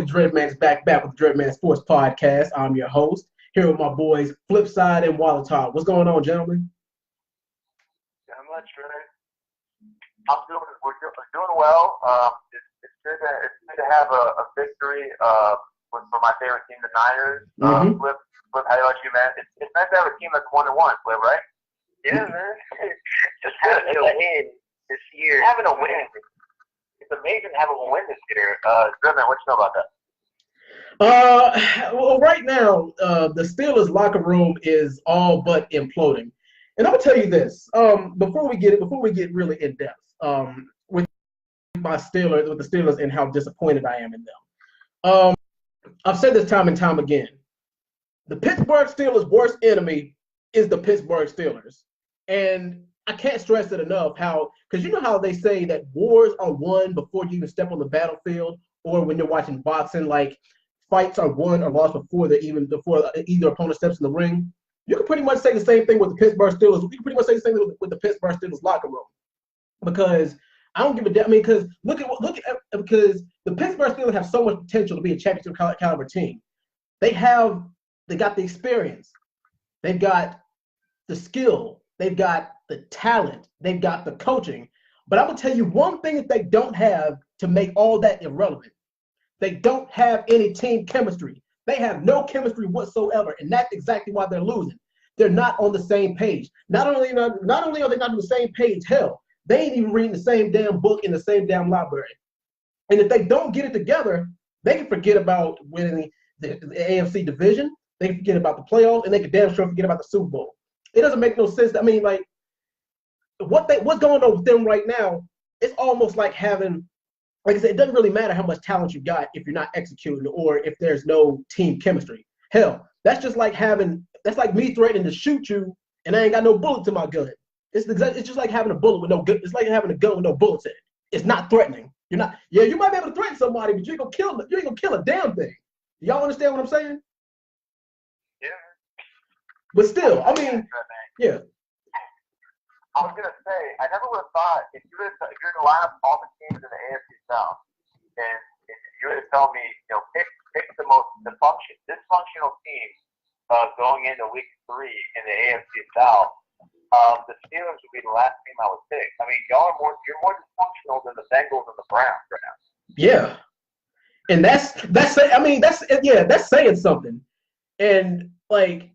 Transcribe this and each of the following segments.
Dreadman is back with the Dreadman Sports Podcast. I'm your host here with my boys Flipside and Wallatar. What's going on, gentlemen? Not much, man. We're doing well. It's good to have a victory for my favorite team, the Niners. Flip, how do you like you, man? It's nice to have a team that's 1-1, Flip, right? Yeah, man. Just having a win this year. Having a win. It's amazing having a win this year. Dreadman, what you know about that? Well, right now, the Steelers locker room is all but imploding. And I'm gonna tell you this, before we get really in depth, with the Steelers and how disappointed I am in them. I've said this time and time again. The Pittsburgh Steelers' worst enemy is the Pittsburgh Steelers. And I can't stress it enough because you know how they say that wars are won before you even step on the battlefield, or when you're watching boxing, like fights are won or lost before either opponent steps in the ring. You can pretty much say the same thing with the Pittsburgh Steelers. You can pretty much say the same thing with the Pittsburgh Steelers locker room, because I don't give a damn. I mean, because because the Pittsburgh Steelers have so much potential to be a championship caliber team. They got the experience, they've got the skill, they've got the talent, they've got the coaching. But I'm gonna tell you one thing that they don't have to make all that irrelevant. They don't have any team chemistry. They have no chemistry whatsoever, and that's exactly why they're losing. They're not on the same page. Not only are they not on the same page, hell, they ain't even reading the same damn book in the same damn library. And if they don't get it together, they can forget about winning the AFC division. They can forget about the playoffs, and they can damn sure forget about the Super Bowl. It doesn't make no sense. I mean, like, what's going on with them right now, it's almost like having, like I said, it doesn't really matter how much talent you got if you're not executing or if there's no team chemistry. Hell, that's like me threatening to shoot you and I ain't got no bullets in my gun. It's just like having a bullet with no gun. It's like having a gun with no bullets in it. It's not threatening. You might be able to threaten somebody, but you ain't gonna kill a damn thing. Y'all understand what I'm saying? Yeah. But still, I mean, yeah. I was gonna say, I never would have thought if you were to line up all the teams in the AFC South, and if you were to tell me, pick the most dysfunctional team going into Week 3 in the AFC South, the Steelers would be the last team I would pick. I mean, you're more dysfunctional than the Bengals and the Browns right now. Yeah, and that's saying something. And like,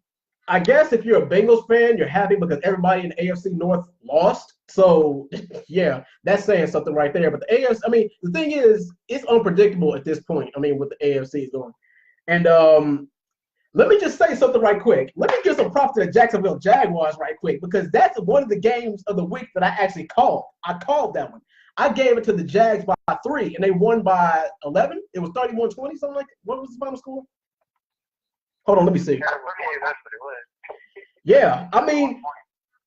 I guess if you're a Bengals fan, you're happy because everybody in the AFC North lost. So, yeah, that's saying something right there. But the AFC, I mean, the thing is, it's unpredictable at this point. I mean, what the AFC is doing. And let me just say something right quick. Let me give some props to the Jacksonville Jaguars right quick, because that's one of the games of the week that I actually called. I called that one. I gave it to the Jags by 3, and they won by 11. It was 31-20, something like that. What was the final score? Hold on, let me see. Yeah, I mean,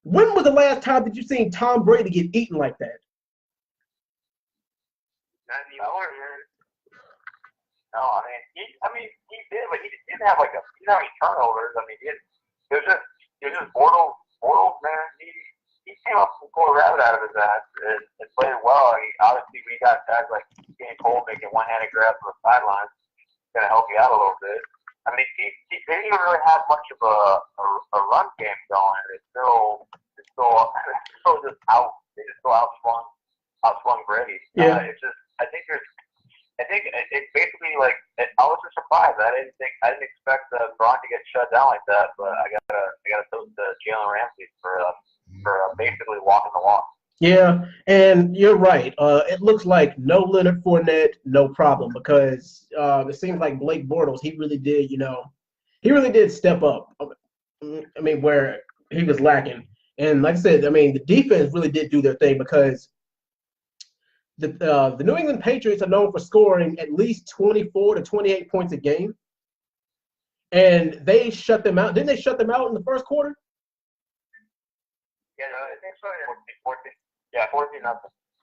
when was the last time that you seen Tom Brady get eaten like that? Not anymore, man. No, I mean, he did, but he didn't have he didn't have any turnovers. I mean, it was just Bortles, man. He came up and pulled a rabbit out of his ass and played well. I mean, obviously, we got guys like Danny Cole making one-handed grabs from the sidelines. Going to help you out a little bit. I mean, they didn't even really have much of a run game going. It's still just out. They just still outswung Brady. Yeah. I think it's basically like, I was just surprised. I didn't expect Braun to get shut down like that. But I gotta toast to Jalen Ramsey for basically walking the walk. Yeah, and you're right. It looks like no Leonard Fournette, no problem, because it seems like Blake Bortles, he really did step up. I mean, where he was lacking. And like I said, I mean, the defense really did do their thing, because the New England Patriots are known for scoring at least 24 to 28 points a game. And they shut them out. Didn't they shut them out in the first quarter? Yeah, I think so. 14. Yeah, 14-0.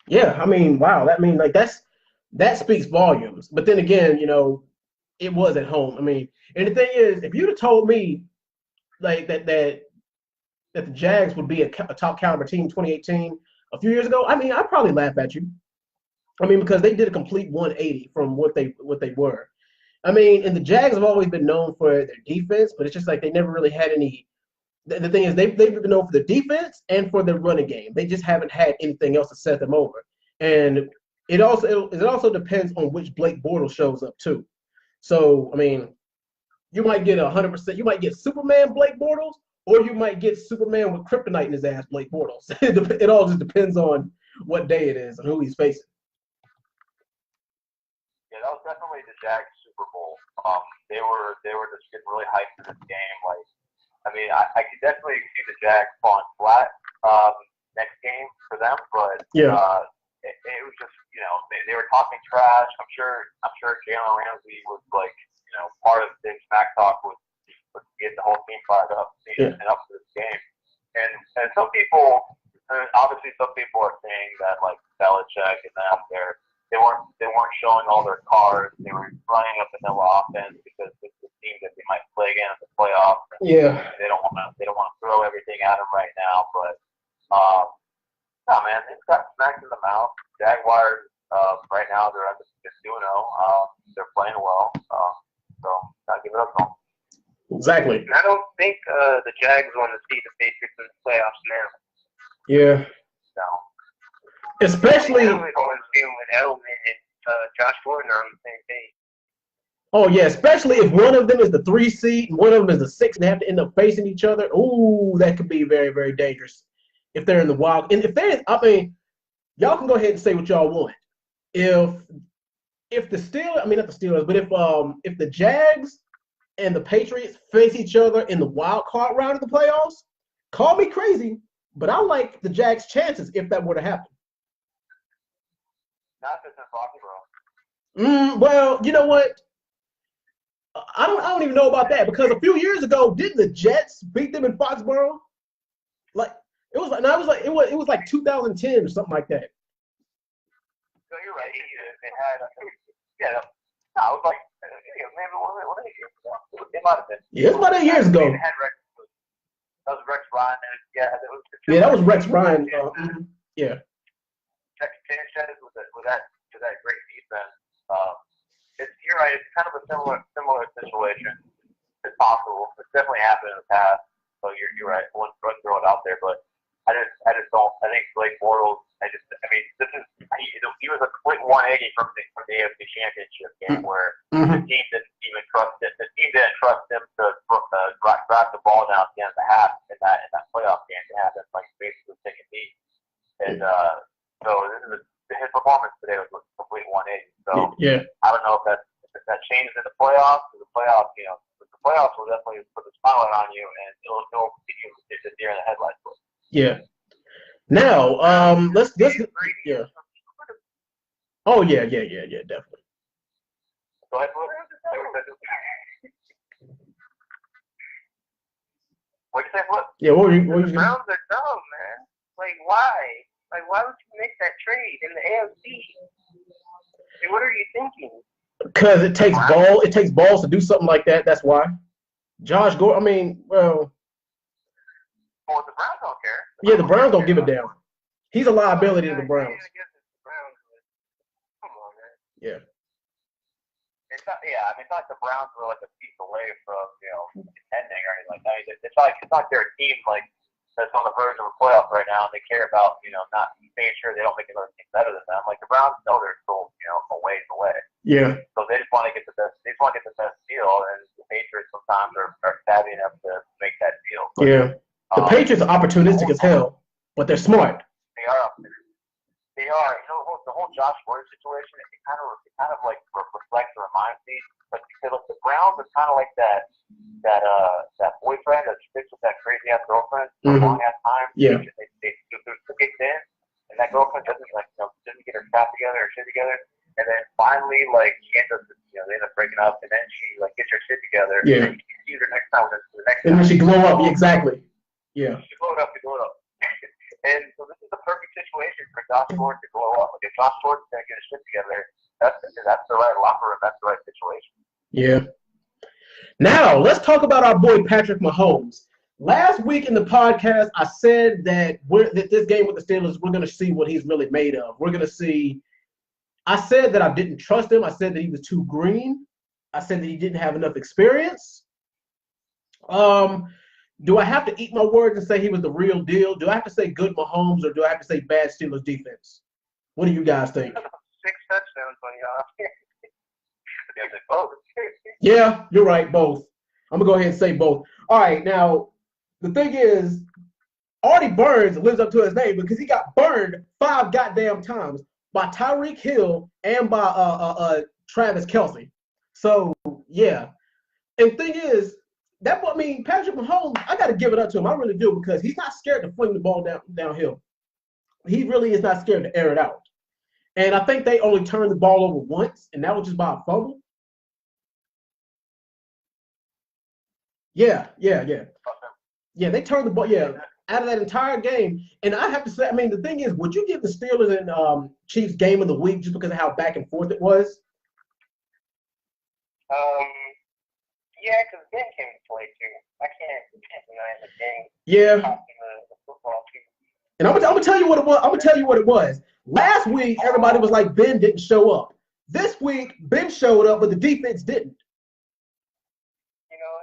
Yeah, I mean, wow. That speaks volumes. But then again, it was at home. I mean, and the thing is, if you'd have told me like that the Jags would be a top caliber team in 2018 a few years ago, I mean, I'd probably laugh at you. I mean, because they did a complete 180 from what they were. I mean, and the Jags have always been known for their defense, but it's just like they never really had any. The thing is, they've been known for the defense and for their running game. They just haven't had anything else to set them over. And it also depends on which Blake Bortles shows up too. So I mean, you might get 100%. You might get Superman Blake Bortles, or you might get Superman with kryptonite in his ass Blake Bortles. It all just depends on what day it is and who he's facing. Yeah, that was definitely the Jags Super Bowl. They were just getting really hyped for this game. Like, I mean, I could definitely see the Jags falling flat next game for them, but Yeah. It was just, they were talking trash. I'm sure Jalen Ramsey was like, part of the smack talk was get the whole team fired up and up for this game. And some people, obviously some people are saying that like Belichick and them, they weren't showing all their cards. They were running a vanilla offense because it's the team that they might play again in the playoffs. Yeah. They don't want to throw everything at them right now, but no, man, they got smacked in the mouth. Jaguars right now they're at 2-0. They're playing well, so gotta give it up to them. Exactly. I don't think the Jags want to see the Patriots in the playoffs now. Yeah. No. Especially. I don't want to see them with Edelman and Josh Gordon on the same page. Oh yeah, especially if one of them is the 3 seed and one of them is the 6, and they have to end up facing each other. Ooh, that could be very, very dangerous if they're in the wild. And if they're, I mean, y'all can go ahead and say what y'all want. If the Steelers, I mean not the Steelers, but if the Jags and the Patriots face each other in the wild card round of the playoffs, call me crazy, but I like the Jags' chances if that were to happen. Not just in Foxborough. Well, you know what? I don't even know about that because a few years ago, didn't the Jets beat them in Foxborough? Like it was like 2010 or something like that. No, you're right. It had no, it was like maybe one of the years ago. It might have been. Yeah, it's about 8 years ago. It had that was Rex Ryan. It was. Yeah, that was Rex Ryan. Yeah. Texas Sanchez with that great defense. You're right. It's kind of a similar situation. It's possible. It's definitely happened in the past. So you're right. I wouldn't throw it out there, but I just don't. I think Blake Bortles. He was a quick 180 from the AFC Championship game where the team didn't even trust him. The team didn't trust him to drive the ball down at the end of the half in that playoff game to have him like basically take a knee. And so his performance today was a complete 180. So yeah. I don't know if that changes in the playoffs. The playoffs, the playoffs will definitely put the spotlight on you, and it'll get you the deer in the headlights. Yeah. Now, let's yeah. Oh yeah, definitely. Go ahead, What'd you say, Flip? Yeah, what were you The Browns are dumb, man. Like, why? Like, why would you make that trade in the AFC? Like, what are you thinking? Because it takes balls to do something like that. That's why. Josh Gordon. I mean, well, the Browns don't care. Yeah, the Browns don't give a damn. He's a liability to the Browns. Come on, man. Yeah. It's not like the Browns were like a piece away from contending or anything like that. It's not their team like that's on the verge of a playoff right now, and they care about not making sure they don't make another team better than them. Like the Browns know they're still a ways away. Yeah. So they just want to get the best. They just want to get the best deal, and the Patriots sometimes are savvy enough to make that deal. But, yeah. The Patriots are opportunistic as hell, but they're smart. They are. They are. The whole Josh Gordon situation. It kind of like reflects and reminds me. But because the Browns are kind of like that boyfriend that sticks with that crazy ass girlfriend for a long ass time. Yeah. They took it in, and that girlfriend doesn't get her crap together or shit together, and then finally she ends up they end up breaking up, and then she gets her shit together. Yeah. And you see her next time. And then she glow up. Exactly. Yeah. She glowed up. And so this is the perfect situation for Josh Gordon to glow up. Like if Josh Gordon's gonna get his shit together, that's the right locker room. That's the right situation. Yeah. Now let's talk about our boy Patrick Mahomes. Last week in the podcast, I said that this game with the Steelers, we're gonna see what he's really made of. We're gonna see. I said that I didn't trust him. I said that he was too green. I said that he didn't have enough experience. Do I have to eat my words and say he was the real deal? Do I have to say good Mahomes or do I have to say bad Steelers defense? What do you guys think? 6 touchdowns on y'all. Both. Yeah, you're right, both. I'm gonna go ahead and say both. All right, now the thing is, Artie Burns lives up to his name because he got burned 5 goddamn times by Tyreek Hill and by Travis Kelce. So yeah, and the thing is, Patrick Mahomes, I got to give it up to him. I really do because he's not scared to fling the ball downhill. He really is not scared to air it out. And I think they only turned the ball over once, and that was just by a fumble. Yeah, they turned the ball, out of that entire game. And I have to say, the thing is, would you give the Steelers and Chiefs game of the week just because of how back and forth it was? Yeah, because Ben came to play too. I can't deny the game. Yeah. The football team. And I'm gonna tell you what it was. Last week, everybody was like Ben didn't show up. This week, Ben showed up, but the defense didn't. You know,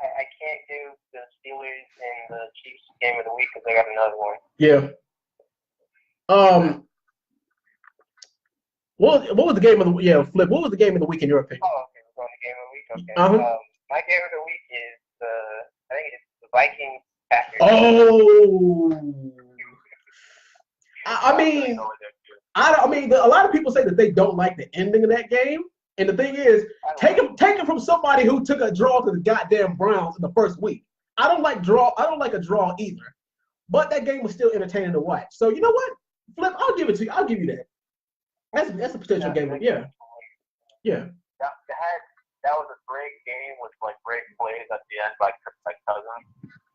I can't do the Steelers and the Chiefs game of the week because they got another one. Yeah. What was the game of the Flip? What was the game of the week in your opinion? Oh, okay, we're going to game of the week. Okay. Uh-huh. My game of the week is I think it's the Vikings Packers. Oh. A lot of people say that they don't like the ending of that game, and the thing is, take it from somebody who took a draw to the goddamn Browns in the first week. I don't like a draw either, but that game was still entertaining to watch. So you know what, Flip, I'll give it to you. I'll give you that. That's a potential game. Yeah. That was a great game with like great plays at the end by Cousins,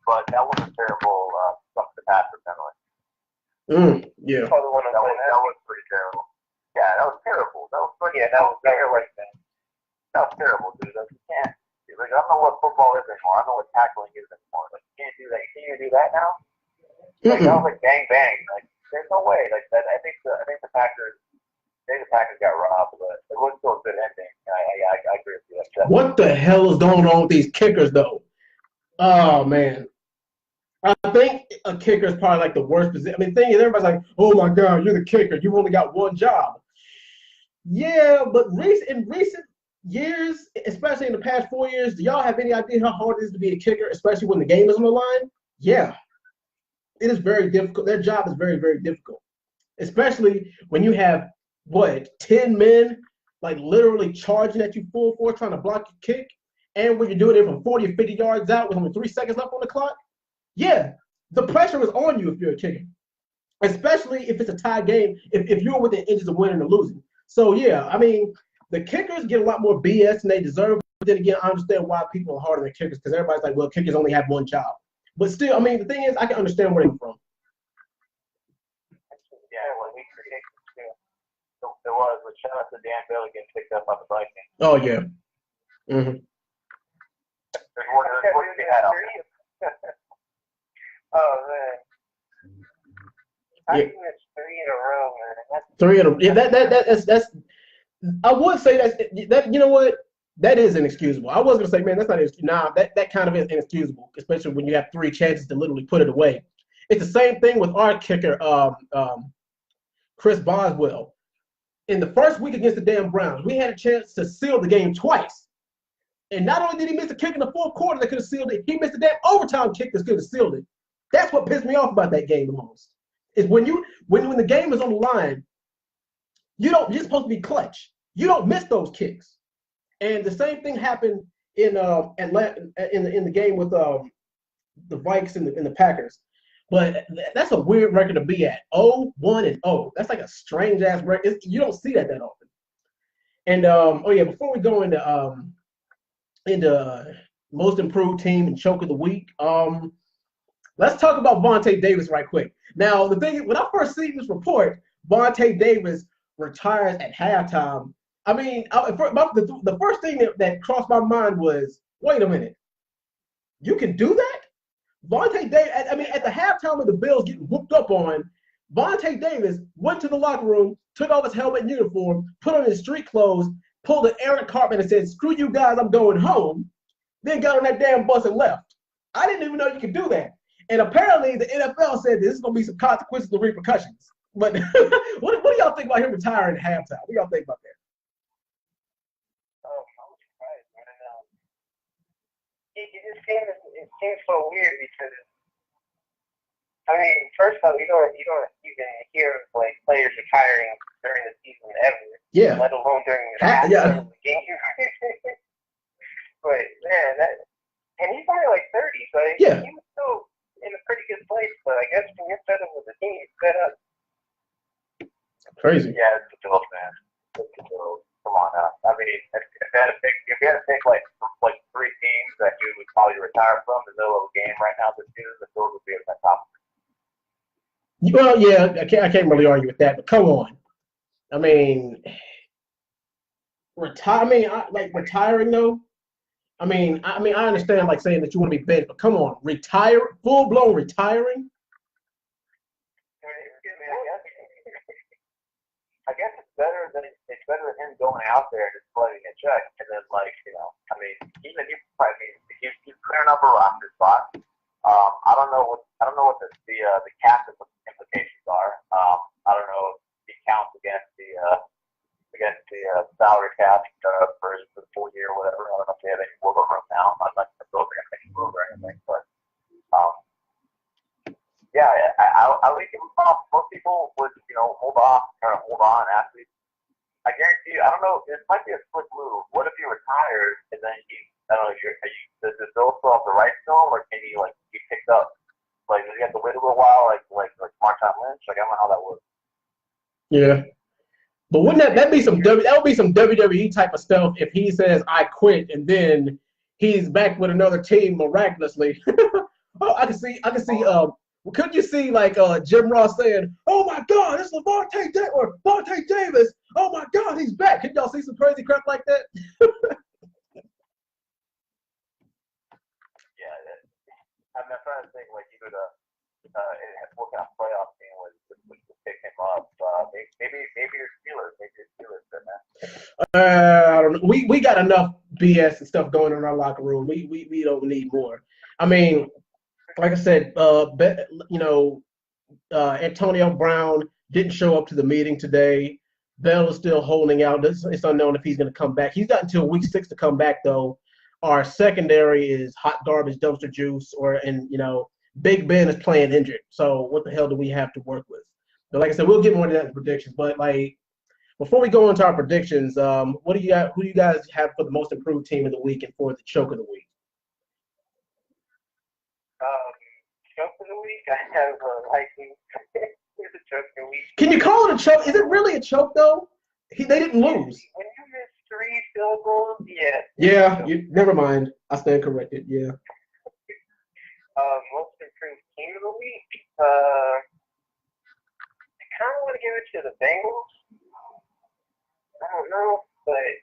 but that was a terrible stuff to pass penalty. Yeah. That was pretty terrible. Yeah, that was terrible. That was pretty. Yeah, that was terrible. That was terrible, dude. Like, you can't. Like, I don't know what football is anymore. I don't know what tackling is anymore. Like, you can't do that. Can you do that now? Like, that was like bang bang. Like, there's no way. Like that. I think the Packers. The Packers got robbed, but it wasn't still a good ending. I agree with you. What the hell is going on with these kickers, though? Oh, man. I think a kicker is probably like the worst position. The thing is, everybody's like, oh, my God, you're the kicker. You've only got one job. Yeah, but in recent years, especially in the past 4 years, do y'all have any idea how hard it is to be a kicker, especially when the game is on the line? Yeah. It is very difficult. Their job is very, very difficult, especially when you have 10 men like literally charging at you full force trying to block your kick, and when you're doing it from 40 or 50 yards out with only 3 seconds left on the clock, yeah, the pressure is on you if you're a kicker, especially if it's a tie game, if you're within inches of winning or losing. So yeah, the kickers get a lot more BS than they deserve, but then again, I understand why people are harder than kickers because everybody's like, well, kickers only have one job. But still, the thing is, I can understand where they're from. It was, but shout out to Dan Bailey getting picked up on the Vikings. Oh, yeah. Mm-hmm. There's more to be had out there. Oh, man. I think it's 3 in a row, man. 3 in a row. Yeah, that's I would say that you know what? That is inexcusable. I was going to say, man, that's not inexcusable. Nah, that kind of is inexcusable, especially when you have 3 chances to literally put it away. It's the same thing with our kicker, Chris Boswell. In the first week against the damn Browns, we had a chance to seal the game twice. And not only did he miss a kick in the fourth quarter that could have sealed it, he missed a damn overtime kick that could have sealed it. That's what pissed me off about that game the most. Is when the game is on the line, you're supposed to be clutch. You don't miss those kicks. And the same thing happened in the game with the Vikes and the Packers. But that's a weird record to be at. 0-1-0. That's like a strange ass record. You don't see that often. And before we go into most improved team and choke of the week, let's talk about Vontae Davis right quick. Now, the thing is, when I first see this report, Vontae Davis retires at halftime. The first thing that crossed my mind was, wait a minute, you can do that? Vontae Davis, at the halftime of the Bills getting whooped up on, Vontae Davis went to the locker room, took off his helmet and uniform, put on his street clothes, pulled an Eric Cartman and said, "Screw you guys, I'm going home." Then got on that damn bus and left. I didn't even know you could do that. And apparently the NFL said this is going to be some consequences and repercussions. But what do y'all think about him retiring at halftime? What do y'all think about that? Oh, I'm surprised, man. It seems so weird because I mean, first of all, you don't even hear like players retiring during the season ever. Yeah. Let alone during the halftime of the game. But man, and he's only like 30, so yeah. he was still in a pretty good place. But I guess when you're set up with the team, you're set up. Crazy. Yeah, it's the Bills, man. It's the Bills. Come on now. I mean, if you had to pick like three teams that you would probably retire from in the middle of a game right now this season, the Bills would be at the top. Well, yeah, I can't really argue with that, but come on. I mean, retiring though. I mean, I understand like saying that you want to be benched, but come on, retire, full blown retiring. I guess it's better than him going out there and just playing a check, and then I mean, even he's clearing up a roster spot. I don't know what the cap implications are. I don't know if he counts against the salary cap for the full year or whatever. I don't know if they have any wiggle room now. I'm not going to go over any move or anything, but yeah, I think most people would hold on athletes. I guarantee you, I don't know, it might be a slick move. What if he retires and then I don't know, does the Bill still have the rights to him, or can he be picked up? Like, does he have to wait a little while, like Marshawn Lynch? Like, I don't know how that works. Yeah, but wouldn't that be some that would be some WWE type of stuff if he says I quit and then he's back with another team miraculously. Oh, I can see. Couldn't you see like Jim Ross saying, "Oh my God, it's Lavonte Davis! Oh my God, he's back!" Can y'all see some crazy crap like that? Yeah, I'm trying to think like either what kind of playoff team would pick him up. Maybe your Steelers. Maybe your Steelers did that. I don't know. We got enough BS and stuff going on in our locker room. We don't need more. I mean, like I said, Antonio Brown didn't show up to the meeting today. Bell is still holding out. It's unknown if he's going to come back. He's got until week 6 to come back, though. Our secondary is hot garbage, dumpster juice, Big Ben is playing injured. So what the hell do we have to work with? But like I said, we'll get more into that in predictions. But before we go into our predictions, who do you guys have for the most improved team of the week and for the choke of the week? Choke of the week, I have Vikings. It's a choke of the week. Can you call it a choke? Is it really a choke though? They didn't lose. When you miss 3 field goals, yeah. Yeah, never mind. I stand corrected. Yeah. Most improved team of the week. I kind of want to give it to the Bengals. I don't know, but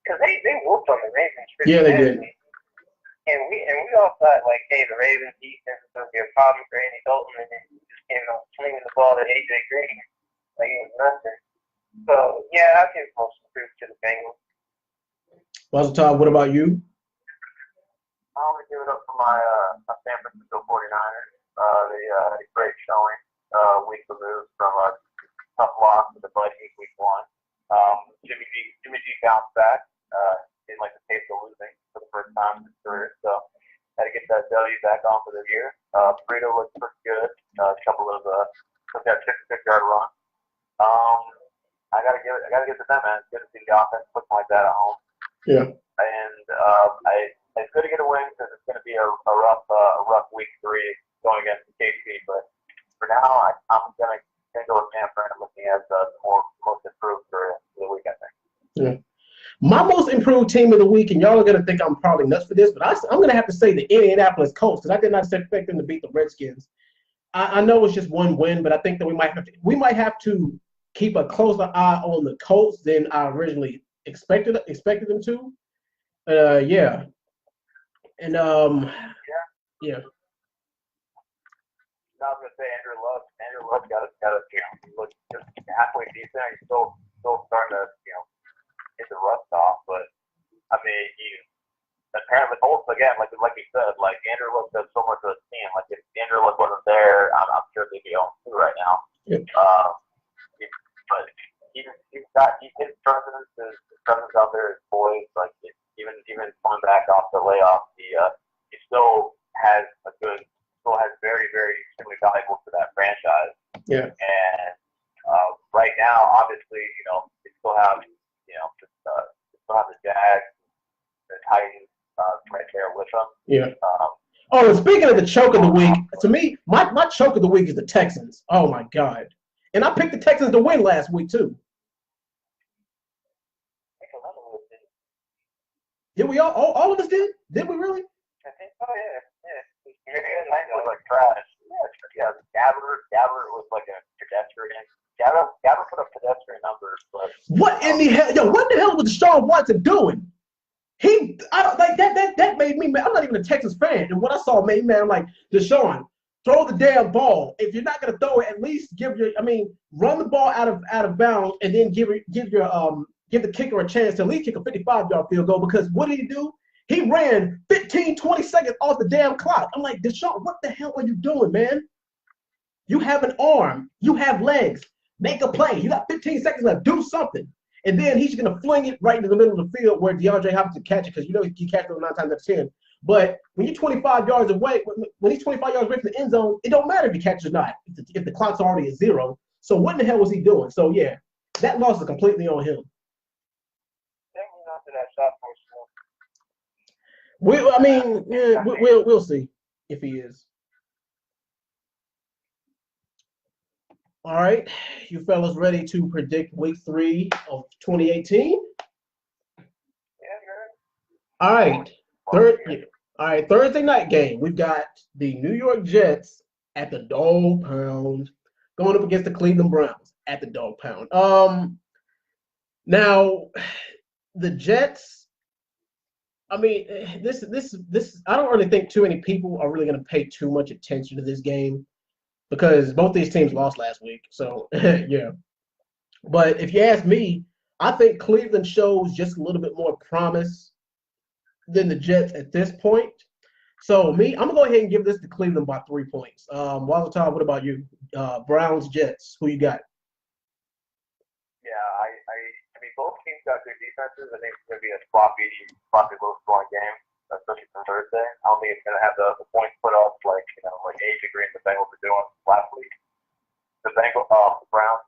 because they whooped on the Ravens. Yeah, they did. And we all thought like, hey, the Ravens defense is going to be a problem for Andy Dalton, and then he just came out swinging the ball to AJ Green like it was nothing. So yeah, I think most improved to the Bengals. Well, Todd, what about you? I want to give it up for my San Francisco 49ers. They had a great showing, week removed from a tough loss to the Vikings week 1. Jimmy G bounced back. Didn't like the taste of losing for the first time in his career, so had to get that W back on for the year. Burrito looked pretty good. A couple of took that 56-yard run. I gotta give it to them, man. It's good to see the offense looking like that at home. Yeah. And it's good to get a win because it's going to be a rough week 3 going against KC. But for now, I'm gonna go with San Fran, looking at the most improved for the week, I think. Yeah. My most improved team of the week, and y'all are going to think I'm probably nuts for this, but I'm going to have to say the Indianapolis Colts because I did not expect them to beat the Redskins. I know it's just one win, but I think that we might have to keep a closer eye on the Colts than I originally expected them to. Yeah. And yeah. Yeah. I was gonna say Andrew Luck got look just halfway decent. He's still starting to get the rust off. But I mean, apparently Colts again, like you said, like Andrew Luck does so much for the team. Like if Andrew Luck wasn't there, I'm sure they'd be 0-2 right now. Yeah. But he his presence, his presence out there, his boys, like even coming back off the layoff, he still has very, very extremely valuable to that franchise. Yeah. And right now, obviously, they still have the Jags, the Titans right there with them. Yeah. Oh, and speaking of the choke of the week, to me, my choke of the week is the Texans. Oh my God. And I picked the Texans to win last week too. Did we all of us did? Did we really? I think so, yeah. It was like trash. Yeah. Gabbert was like a pedestrian. Gabbert put up pedestrian numbers, but what in the hell? Yo, what the hell was Deshaun Watson doing? That made me mad. I'm not even a Texas fan, and what I saw made me mad. I'm like, Deshaun, throw the damn ball. If you're not gonna throw it, at least run the ball out of bounds, and then give the kicker a chance to at least kick a 55-yard field goal. Because what did he do? He ran 15, 20 seconds off the damn clock. I'm like, Deshaun, what the hell are you doing, man? You have an arm. You have legs. Make a play. You got 15 seconds left. Do something. And then he's going to fling it right into the middle of the field where DeAndre Hopkins can catch it because he catches it 9 times out of 10. But when you're 25 yards away, when he's 25 yards away from the end zone, it don't matter if he catches or not if the clock's already at 0. So what in the hell was he doing? So, yeah, that loss is completely on him. Definitely not to that sophomore school. We'll see if he is. All right, you fellas ready to predict week 3 of 2018? Yeah, All right, Thursday night game. We've got the New York Jets at the Dog Pound going up against the Cleveland Browns at the Dog Pound. Now the Jets. I mean, this. I don't really think too many people are really going to pay too much attention to this game because both these teams lost last week. So yeah. But if you ask me, I think Cleveland shows just a little bit more promise than the Jets at this point. So I'm gonna go ahead and give this to Cleveland by 3 points. Walter, what about you? Browns, Jets, who you got? Yeah, I mean, both teams got good defenses. I think it's going to be a sloppy low-scoring game, especially for Thursday. I don't think it's going to have the points put up like AJ Green and the Bengals were doing last week. The Browns,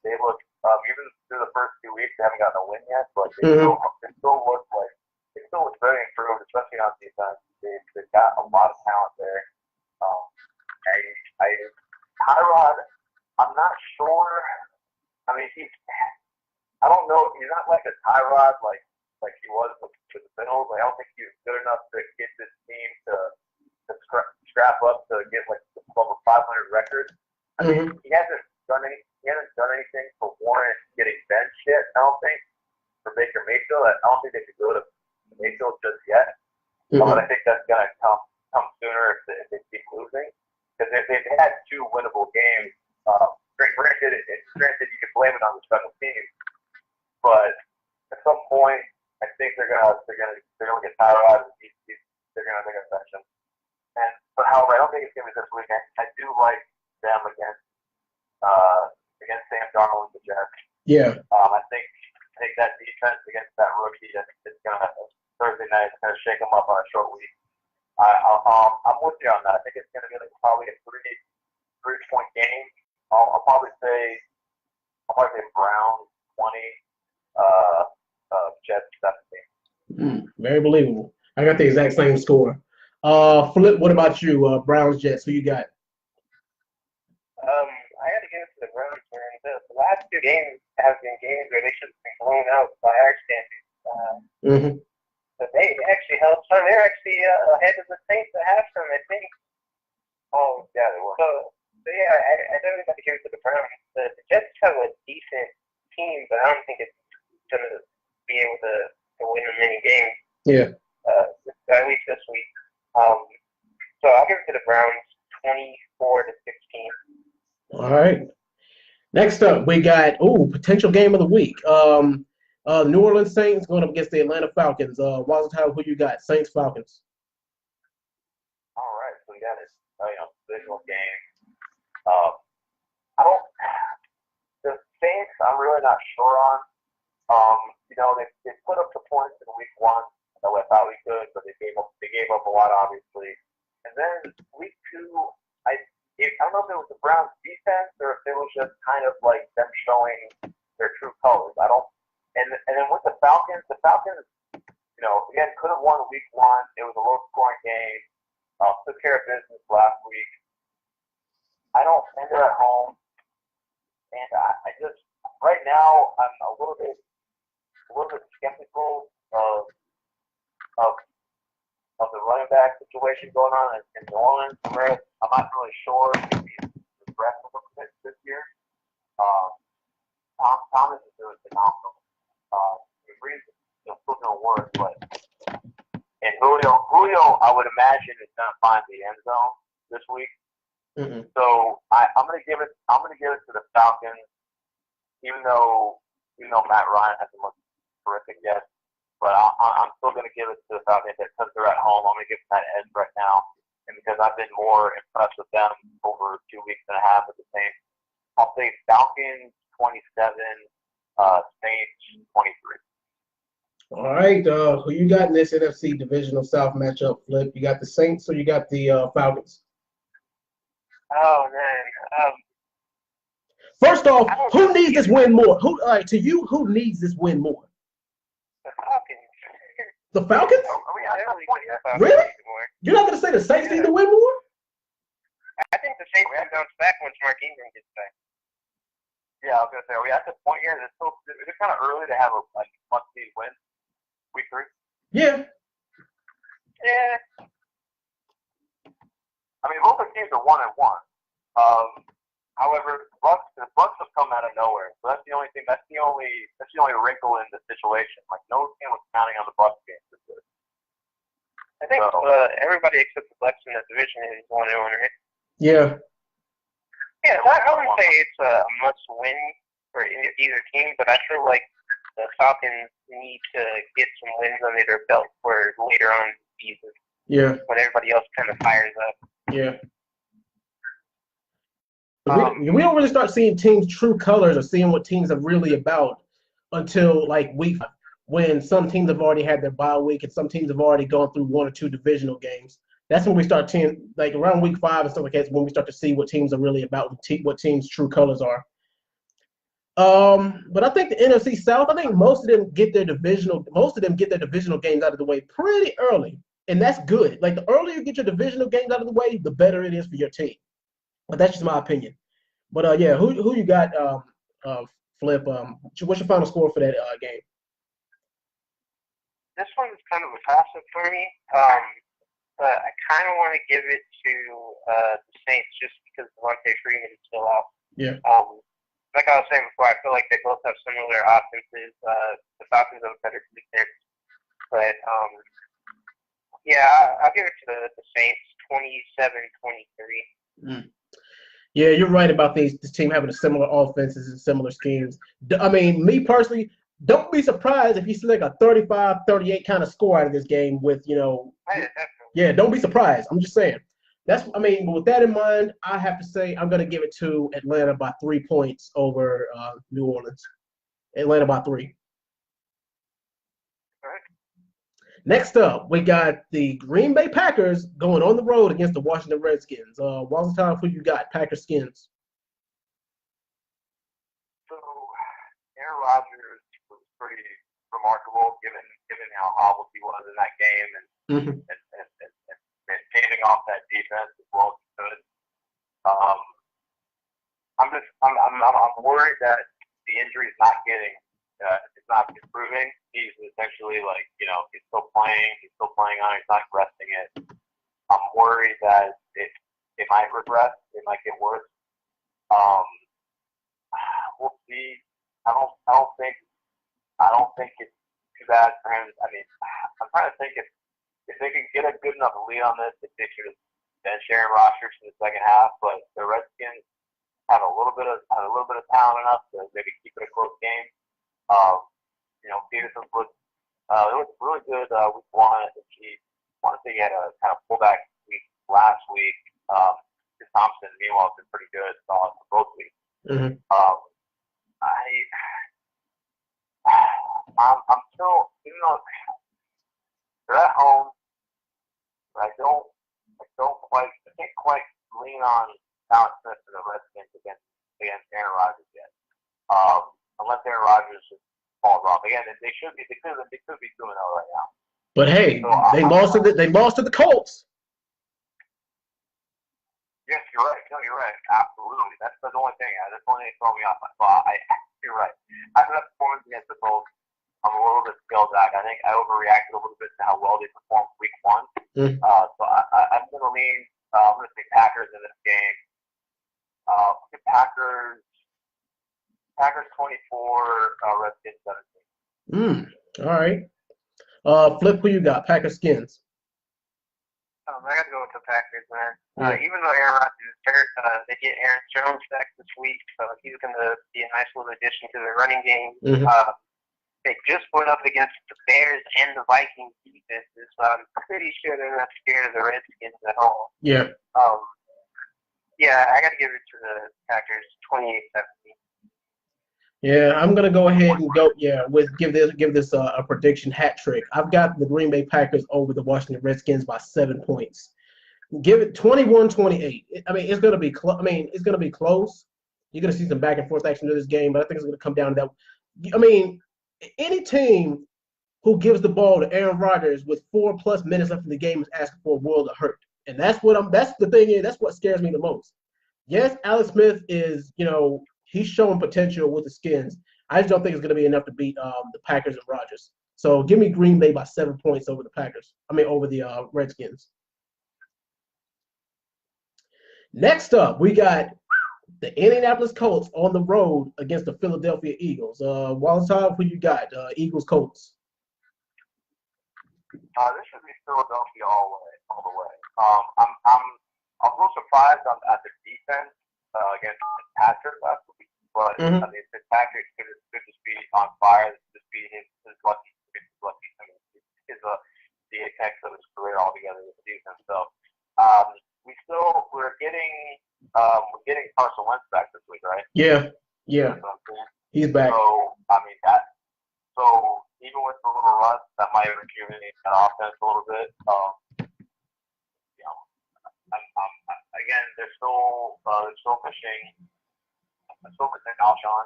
they look even through the first 2 weeks, they haven't gotten a win yet, but they still look very improved, especially on defense. They've got a lot of talent there. Tyrod, I'm not sure. I mean, I don't know. He's not like a Tyrod like he was with the Bills. I don't think he's good enough to get this team to scrap up to get like over 500 records. I mean, he hasn't done anything to warrant getting benched yet. I don't think for Baker Mayfield. I don't think they could go to Mayfield just yet. But I think that's gonna come sooner if they keep losing because they've had 2 winnable games. Granted, you can blame it on the special teams, but at some point, I think they're gonna get tired out and they're gonna bench him. But however, I don't think it's gonna be this weekend. I do like them against Sam Darnold and the Jets. Yeah. I think that defense against that rookie, it's gonna Thursday night. It's gonna shake them up on a short week. I'm with you on that. I think it's gonna be probably a 3-point game. I'll probably say Browns 20, Jets 17. Very believable. I got the exact same score. Flip, what about you? Browns, Jets, who you got? I had to give it to the Browns, man. The last 2 games have been games where they should have been blown out by our standards. But they actually held some. They're actually ahead of the Saints at halftime, I think. Oh, yeah, they were. So yeah, I definitely got to give it to the Browns. The Jets have a decent team, but I don't think it's going to be able to win many games. Yeah. At least this week. So I'll give it to the Browns 24-16. All right. Next up, we got potential game of the week. New Orleans Saints going up against the Atlanta Falcons. Wazatown, who you got? Saints, Falcons. All right, so we got this, divisional game. I don't. The Saints, I'm really not sure on. They put up the points in week 1 that I thought we could, but they gave up a lot, obviously. And then week 2, I don't know if it was the Browns defense or if it was just kind of like them showing their true colors. I don't. And then with the Falcons, again, could have won week 1. It was a low scoring game. Took care of business last week. And they're at home. And I just right now I'm a little bit skeptical of the running back situation going on in New Orleans. I'm not really sure if he's progressed a little bit this year. Thomas is doing phenomenal. Brees is still doing work, and Julio, I would imagine is going to find the end zone this week. Mm-hmm. So I'm going to give it to the Falcons, even though Matt Ryan hasn't looked terrific yet. But I'm still going to give it to the Falcons because they're at home. I'm going to give them that edge right now, and because I've been more impressed with them over 2 weeks and a half at the same. I'll say Falcons 27, Saints 23. All right, who you got in this NFC Divisional South matchup, Flip? You got the Saints or you got the Falcons? Oh man. First off, who needs this win more? To you, who needs this win more? The Falcons. The Falcons? Really? You're not going to say the Saints need to win more? I think the Saints will bounce back once Mark Ingram gets back. Yeah, I was going to say, are we at the point here? Is it kind of early to have a must-see win? Week 3? Yeah. Yeah. I mean, both the teams are 1-1. However, the Bucks have come out of nowhere, so that's the only thing. That's the only wrinkle in the situation. Like no team was counting on the Bucks game this year. I think everybody except the Bucks in that division is 1-1, right? Yeah. Yeah, I wouldn't say it's a must-win for either team, but I feel like the Falcons need to get some wins under their belt for later on in the season. Yeah. When everybody else kind of fires up. Yeah. We don't really start seeing teams' true colors or seeing what teams are really about until like week 5, when some teams have already had their bye week and some teams have already gone through 1 or 2 divisional games. That's when we start seeing, like around week 5 and stuff like that, when we start to see what teams are really about and what teams' true colors are. But I think the NFC South, I think most of them get their divisional games out of the way pretty early, and that's good. Like the earlier you get your divisional games out of the way, the better it is for your team. But that's just my opinion. But yeah, who you got, Flip? What's your final score for that game? This one's kind of a toss-up for me, but I kind of want to give it to the Saints just because Devontae Freeman is still out. Yeah. Like I was saying before, I feel like they both have similar offenses. The Falcons have a better defense, but yeah, I'll give it to the Saints, 27-23. Yeah, you're right about this team having a similar offenses and similar schemes. I mean, me personally, don't be surprised if you see like a 35-38 kind of score out of this game with, yeah, don't be surprised. I'm just saying. With that in mind, I have to say I'm going to give it to Atlanta by 3 points over New Orleans. Atlanta by 3. All right. Next up, we got the Green Bay Packers going on the road against the Washington Redskins. Walter, who you got? Packers Skins. So, Aaron Rodgers was pretty remarkable given how hobbled he was in that game and caving off that defense as well as he could. I'm worried that the injury is not it's not improving. He's essentially he's still playing on it, he's not resting it. I'm worried that it might regress, it might get worse. We'll see. I don't think it's too bad for him. I mean, I'm trying to think if they can get a good enough lead on this, if they should have bench Aaron Rodgers in the second half, but the Redskins have a little bit of talent enough to maybe keep it a close game. Peterson looked it looked really good week one. He want to say he had a kind of pullback week last week. Thompson, meanwhile, has been pretty good, solid for both weeks. Mm-hmm. I'm still, even though they're at home, I can't quite lean on Alex Smith for the Redskins against Aaron Rodgers yet. Unless Aaron Rodgers just falls off again, they could be 2-0 right now. But hey, So they lost to the Colts. Yes, you're right. No, you're right. Absolutely. That's the only thing. That's the only thing that throw me off. You're right. After that performance against the Colts, I'm a little bit scaled back. I think I overreacted a little bit to how well they performed week one. Mm. So I'm going to lean. I'm going to say Packers in this game. Packers 24, Redskins 17. All right. Flip, who you got? Packers Skins. I got to go with the Packers, man. Even though Aaron Rodgers is hurt, they get Aaron Jones back this week, so he's going to be a nice little addition to their running game. Mm-hmm. They just went up against the Bears and the Vikings defenses, so I'm pretty sure they're not scared of the Redskins at all. Yeah. Yeah, I got to give it to the Packers, 28-17. Yeah, I'm gonna go ahead and give this a prediction hat trick. I've got the Green Bay Packers over the Washington Redskins by 7 points. Give it 21-28. I mean, it's gonna be it's gonna be close. You're gonna see some back and forth action to this game, but I think it's gonna come down to that. I mean, any team who gives the ball to Aaron Rodgers with 4+ minutes left in the game is asking for a world of hurt, and that's the thing is that's what scares me the most. Yes, Alex Smith is he's showing potential with the Skins. I just don't think it's going to be enough to beat the Packers and Rodgers. So give me Green Bay by 7 points over the Packers. Over the Redskins. Next up, we got the Indianapolis Colts on the road against the Philadelphia Eagles. Walter, who you got? Eagles, Colts. This should be Philadelphia all the way. I'm a little surprised at the defense against Patrick last week, but Mm-hmm. I mean, Fitzpatrick could just be on fire. Just be his lucky. I mean, the effects of his career altogether this season. So we're getting Carson Wentz back this week, right? Yeah. He's back. So I mean So even with the little rust, that might rejuvenate that offense a little bit. Again, they're still pushing. Still missing Alshon.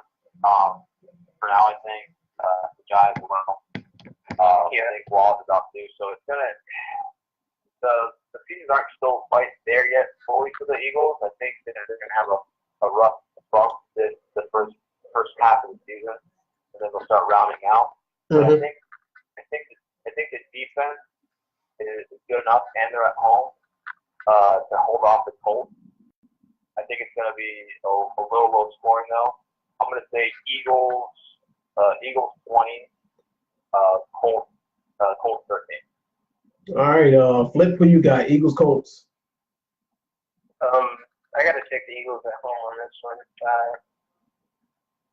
For now, I think the Giants will. I think Wallace is up too. So it's gonna. The seasons aren't still quite there yet fully for the Eagles. I think they're gonna have a rough bump the first half of the season, and then they'll start rounding out. Mm-hmm. But I think the defense is good enough, and they're at home to hold off the Colts. I think it's going to be a little low scoring though. I'm going to say Eagles 20, Colts 13. All right, Flip, who you got? Eagles, Colts. I got to take the Eagles at home on this one.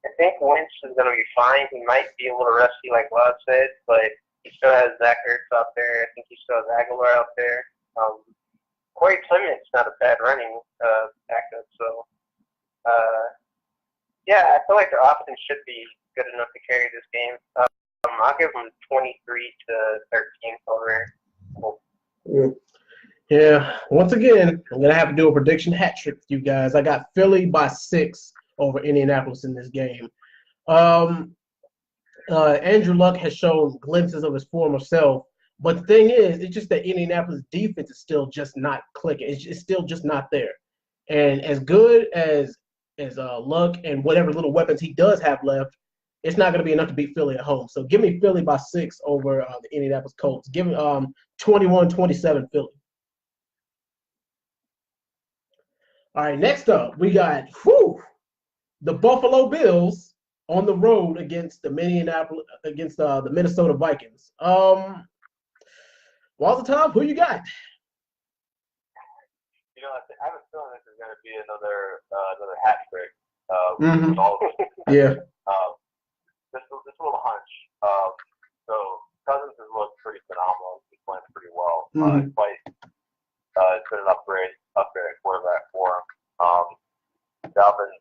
I think Wentz is going to be fine. He might be a little rusty, like Rod said, but he still has Zach Ertz out there. I think he still has Aguilar out there. Corey Clement's not a bad running backup, so I feel like their offense should be good enough to carry this game. I'll give them 23-13 over. Yeah. Once again, I'm gonna have to do a prediction hat trick with you guys. I got Philly by 6 over Indianapolis in this game. Andrew Luck has shown glimpses of his former self. But the thing is, it's just that Indianapolis defense is still just not clicking. It's still just not there. And as good as Luck and whatever little weapons he does have left, it's not going to be enough to beat Philly at home. So give me Philly by 6 over the Indianapolis Colts. Give me 21-27 Philly. All right, next up, we got the Buffalo Bills on the road against the Minnesota Vikings. Walter Tom, who you got? I have a feeling this is going to be another hat trick. Mm-hmm. All of them. Yeah. This little hunch. So Cousins has looked pretty phenomenal. He's playing pretty well. Despite it's been an upgrade at quarterback for him. Dalvin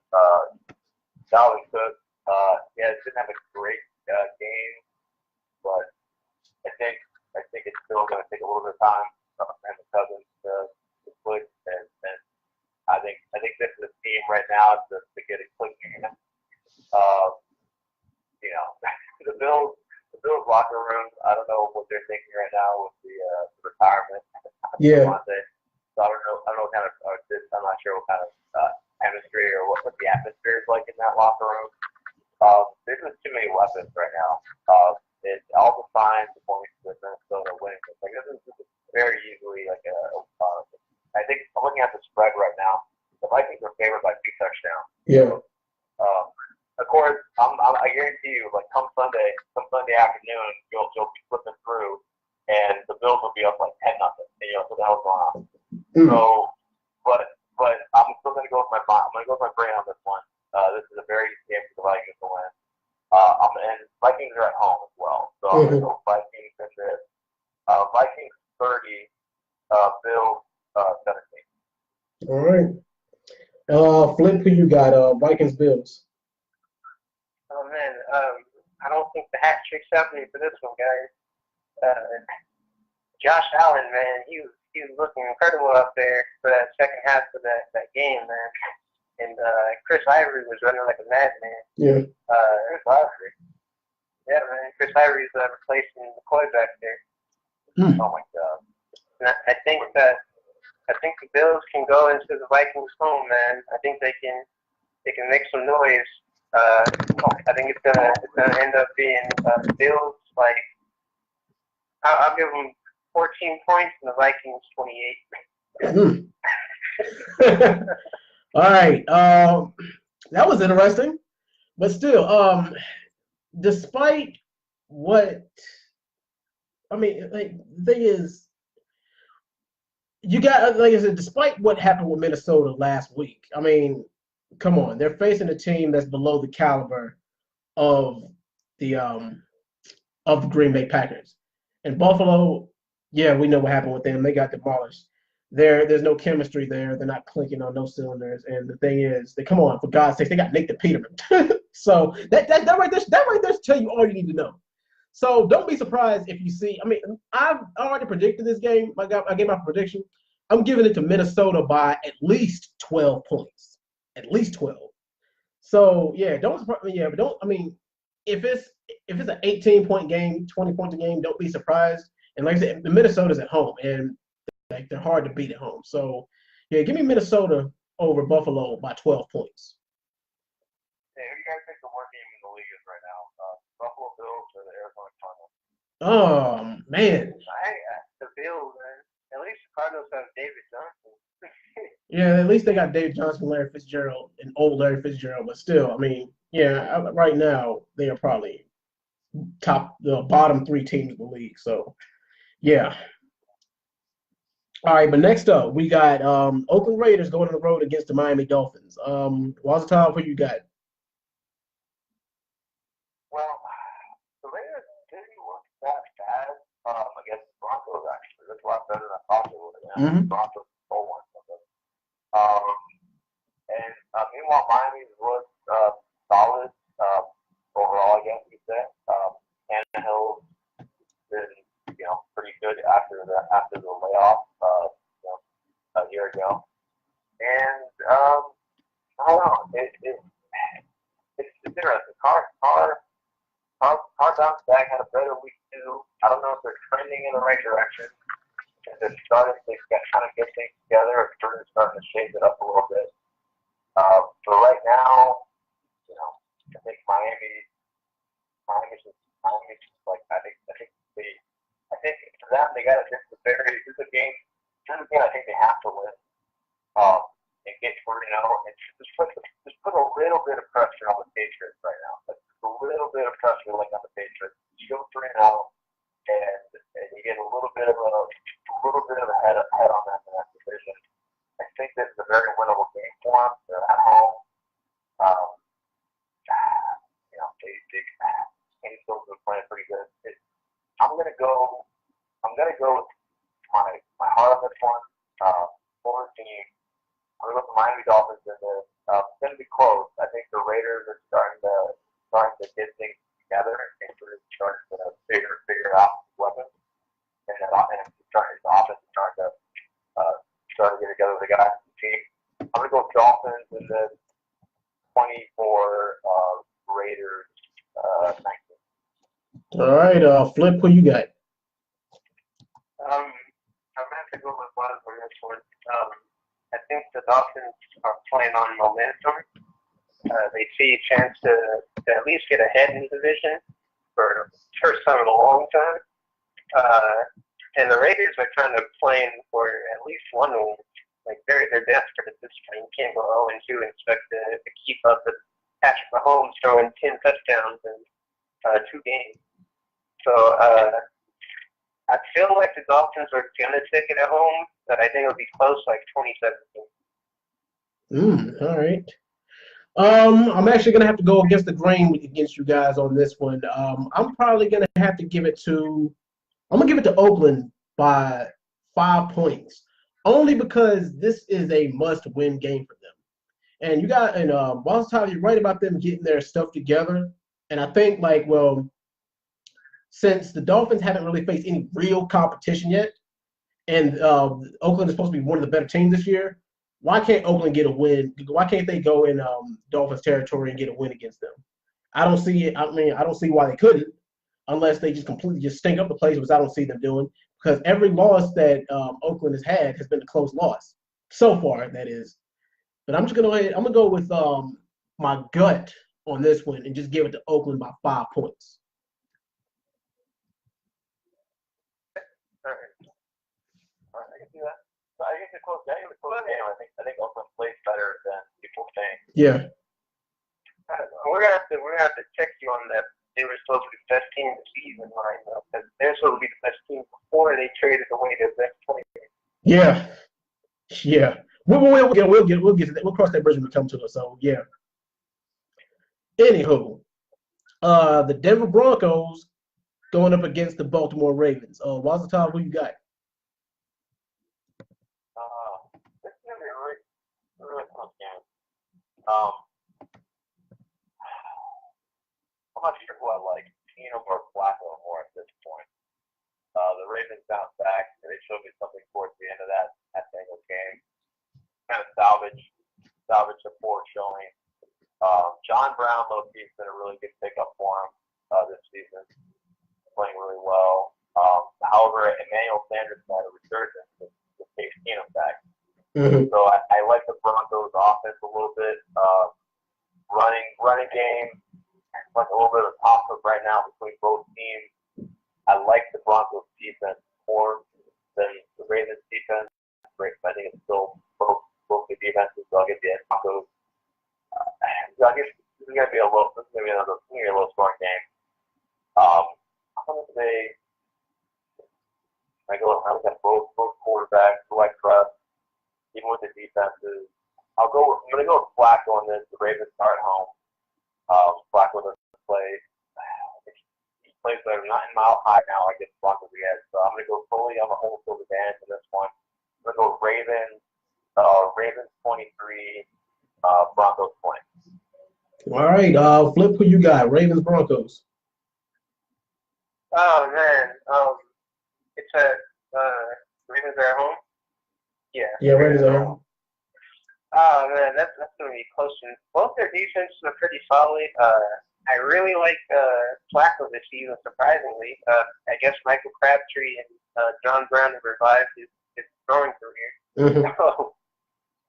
Cook, didn't have a great game, but I think it's still going to take a little bit of time for him and Cousins to click, and I think this is a team right now to get it clicking. The Bills locker room, I don't know what they're thinking right now with the retirement. Yeah. So I don't know what kind of I'm not sure what kind of chemistry or what the atmosphere is like in that locker room. There's just too many weapons right now. It's all the signs before we see Minnesota win. It's like this is very easily like I think I'm looking at the spread right now. The Vikings are favored by 2 touchdowns. Yeah. Of course, I guarantee you, like come Sunday afternoon, you'll be flipping through, and the Bills will be up like 10-0. What the hell's going on? So, but I'm still gonna go with my mind. I'm gonna go with my brain on this one. This is a very easy game for the Vikings to win. And Vikings are at home as well, so I'm gonna go with Vikings in this. Vikings 30, Bills 17. All right. Flip, who you got? Vikings, Bills. Oh man, I don't think the hat trick's happening for this one, guys. Josh Allen, man, he was looking incredible up there for that second half of that game, man. And Chris Ivory was running like a madman. Yeah. Chris Ivory. Yeah, man. Chris Ivory's replacing McCoy back there. Oh my God. And I think the Bills can go into the Vikings home, man. I think they can make some noise. I think it's gonna end up being Bills like I'll give them 14 points and the Vikings 28. All right. That was interesting, but still, despite what I mean, like the thing is, you got like I said, despite what happened with Minnesota last week. I mean, come on, they're facing a team that's below the caliber of the Green Bay Packers. And Buffalo, yeah, we know what happened with them. They got demolished. There's no chemistry there. They're not clinking on no cylinders. And the thing is, they come on, for God's sake, they got Nate Peterman. So that right there should tell you all you need to know. So don't be surprised if you see. I mean, I've already predicted this game. I gave my prediction. I'm giving it to Minnesota by at least 12 points. At least 12. So yeah, but don't. I mean, if it's an 18-point game, 20 points a game, don't be surprised. And like I said, Minnesota's at home, and like they're hard to beat at home. So yeah, give me Minnesota over Buffalo by 12 points. Hey, who do you guys think the worst team in the league is right now? Buffalo Bills or the Arizona Cardinals? Oh man. The Bills, man. At least the Cardinals have David Johnson. Yeah, at least they got David Johnson, Larry Fitzgerald, and old Larry Fitzgerald. But still, I mean, yeah, right now they are probably the bottom 3 teams in the league. So yeah. All right, but next up we got Oakland Raiders going on the road against the Miami Dolphins. Wazatov, who you got? Well, the Raiders didn't look that bad against the Broncos, actually. That's a lot better than I thought they would. Mm-hmm. Broncos stole one from them. Meanwhile, Miami was solid overall, I guess you could say. Tannehill's been, pretty good after the layoff, a year ago. And I don't know. It's interesting. Carr bounced back, had a better week 2. I don't know if they're trending in the right direction. If they're starting to kind of get things together, or if they're starting to shape it up a little bit. But right now, I think Miami's like I think for them they got this is a game I think they have to win. And get 4-0 and just put a little bit of pressure on the Patriots right now. Like a little bit of pressure like on the Patriots. You go 3-0 and you get a little bit of a head on them in that division. I think this is a very winnable game for them. They're at home. They Kenny Stills been playing pretty gonna go with my heart on this one. Former team. I'm gonna go with the Miami Dolphins in this. It's gonna be close. I think the Raiders are starting to get things together and really starting to figure out weapons. And the offense is starting to get together with the guys on the team. I'm gonna go with Dolphins in this 24 Raiders 19. All right, Flip, who you got? I'm gonna have to go with Buzz on this one. I think the Dolphins are playing on momentum. They see a chance to at least get ahead in the division for the first time in a long time. And the Raiders are kind of playing for at least one win. Like they're desperate at this point. You can't go 0-2 and expect to keep up with Patrick Mahomes throwing 10 touchdowns in 2 games. So I feel like the Dolphins are gonna take it at home, but I think it'll be close, like 2017. All right. I'm actually gonna have to go against the grain against you guys on this one. I'm probably gonna have to give it to. I'm gonna give it to Oakland by 5 points, only because this is a must-win game for them. And you got Boss Tyler, you're right about them getting their stuff together. And I think since the Dolphins haven't really faced any real competition yet, and Oakland is supposed to be one of the better teams this year, why can't Oakland get a win? Why can't they go in Dolphins territory and get a win against them? I don't see it. I mean, I don't see why they couldn't, unless they just completely stink up the place, which I don't see them doing. Because every loss that Oakland has had has been a close loss so far. That is, but I'm gonna go with my gut on this one and just give it to Oakland by 5 points. I can see that. So I think it's a close game. I think Oakland plays better than people think. Yeah. We're gonna have to check you on that. They were supposed to be the best team of the season line, though, because they're supposed to be the best team before they traded away their best player. Yeah. Yeah. We'll get to that. We'll cross that bridge when we come to it. So yeah. Anywho, the Denver Broncos going up against the Baltimore Ravens. Wazatov, who you got? This is gonna be a really close game. I'm not sure who I like, Keenum or Flacco more at this point. The Ravens bounced back. They showed me something towards the end of that Bengals game. Kind of salvage a poor showing. John Brown, low-key, has been a really good pickup for him this season. Playing really well. However, Emmanuel Sanders had a resurgence with Case Keenum back. Mm-hmm. So I like the Broncos offense a little bit. Running game, like a little bit of a toss-up right now between both teams. I like the Broncos defense more than the Ravens defense. I think it's still both good defenses, so I'll get the Broncos. I guess this is gonna be a low scoring game. I'm gonna say I got both quarterbacks, who I trust, even with the defenses. I'm gonna go with Flacco on this. The Ravens are at home. Flacco doesn't play. He plays better, not in Mile High now. I guess Broncos again. So I'm gonna go fully on the home field advantage in this one. I'm gonna go Ravens. Ravens 23. Broncos 20. All right, Flip, who you got? Ravens, Broncos. Oh man, it's Ravens are at home. Yeah. Yeah, Ravens are home. Oh man, that's gonna be close. Both their defenses are pretty solid. I really like Flacco this season, surprisingly. I guess Michael Crabtree and John Brown have revived his throwing career. Mm-hmm. So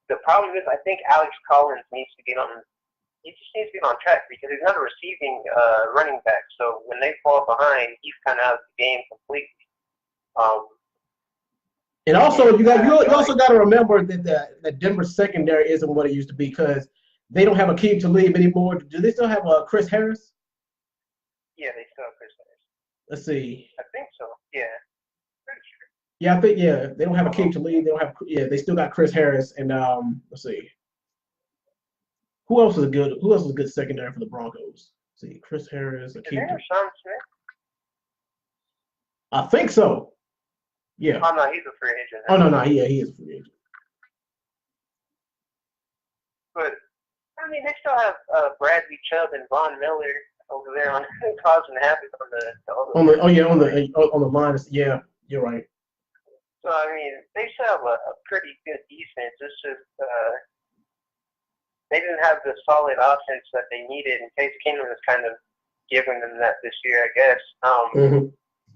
the problem is, I think Alex Collins needs to get on. He just needs to get on track because he's not a receiving running back. So when they fall behind, he's kind of out of the game completely. And also, you also got to remember that the Denver secondary isn't what it used to be because they don't have Aqib Talib anymore. Do they still have Chris Harris? Yeah, they still have Chris Harris. Let's see. I think so. Yeah. Pretty sure. Yeah, I think they don't have Aqib Talib. They don't have they still got Chris Harris and let's see. Who else is a good secondary for the Broncos? Let's see, Chris Harris, Is Aqib there Talib. Sean Smith? I think so. Yeah. Oh no, he's a free agent. Oh no, he is a free agent. But I mean, they still have Bradley Chubb and Von Miller over there on causing havoc on the On the line. Yeah, you're right. So I mean, they still have a pretty good defense. It's just they didn't have the solid offense that they needed, and Case Keenum is kind of giving them that this year, I guess.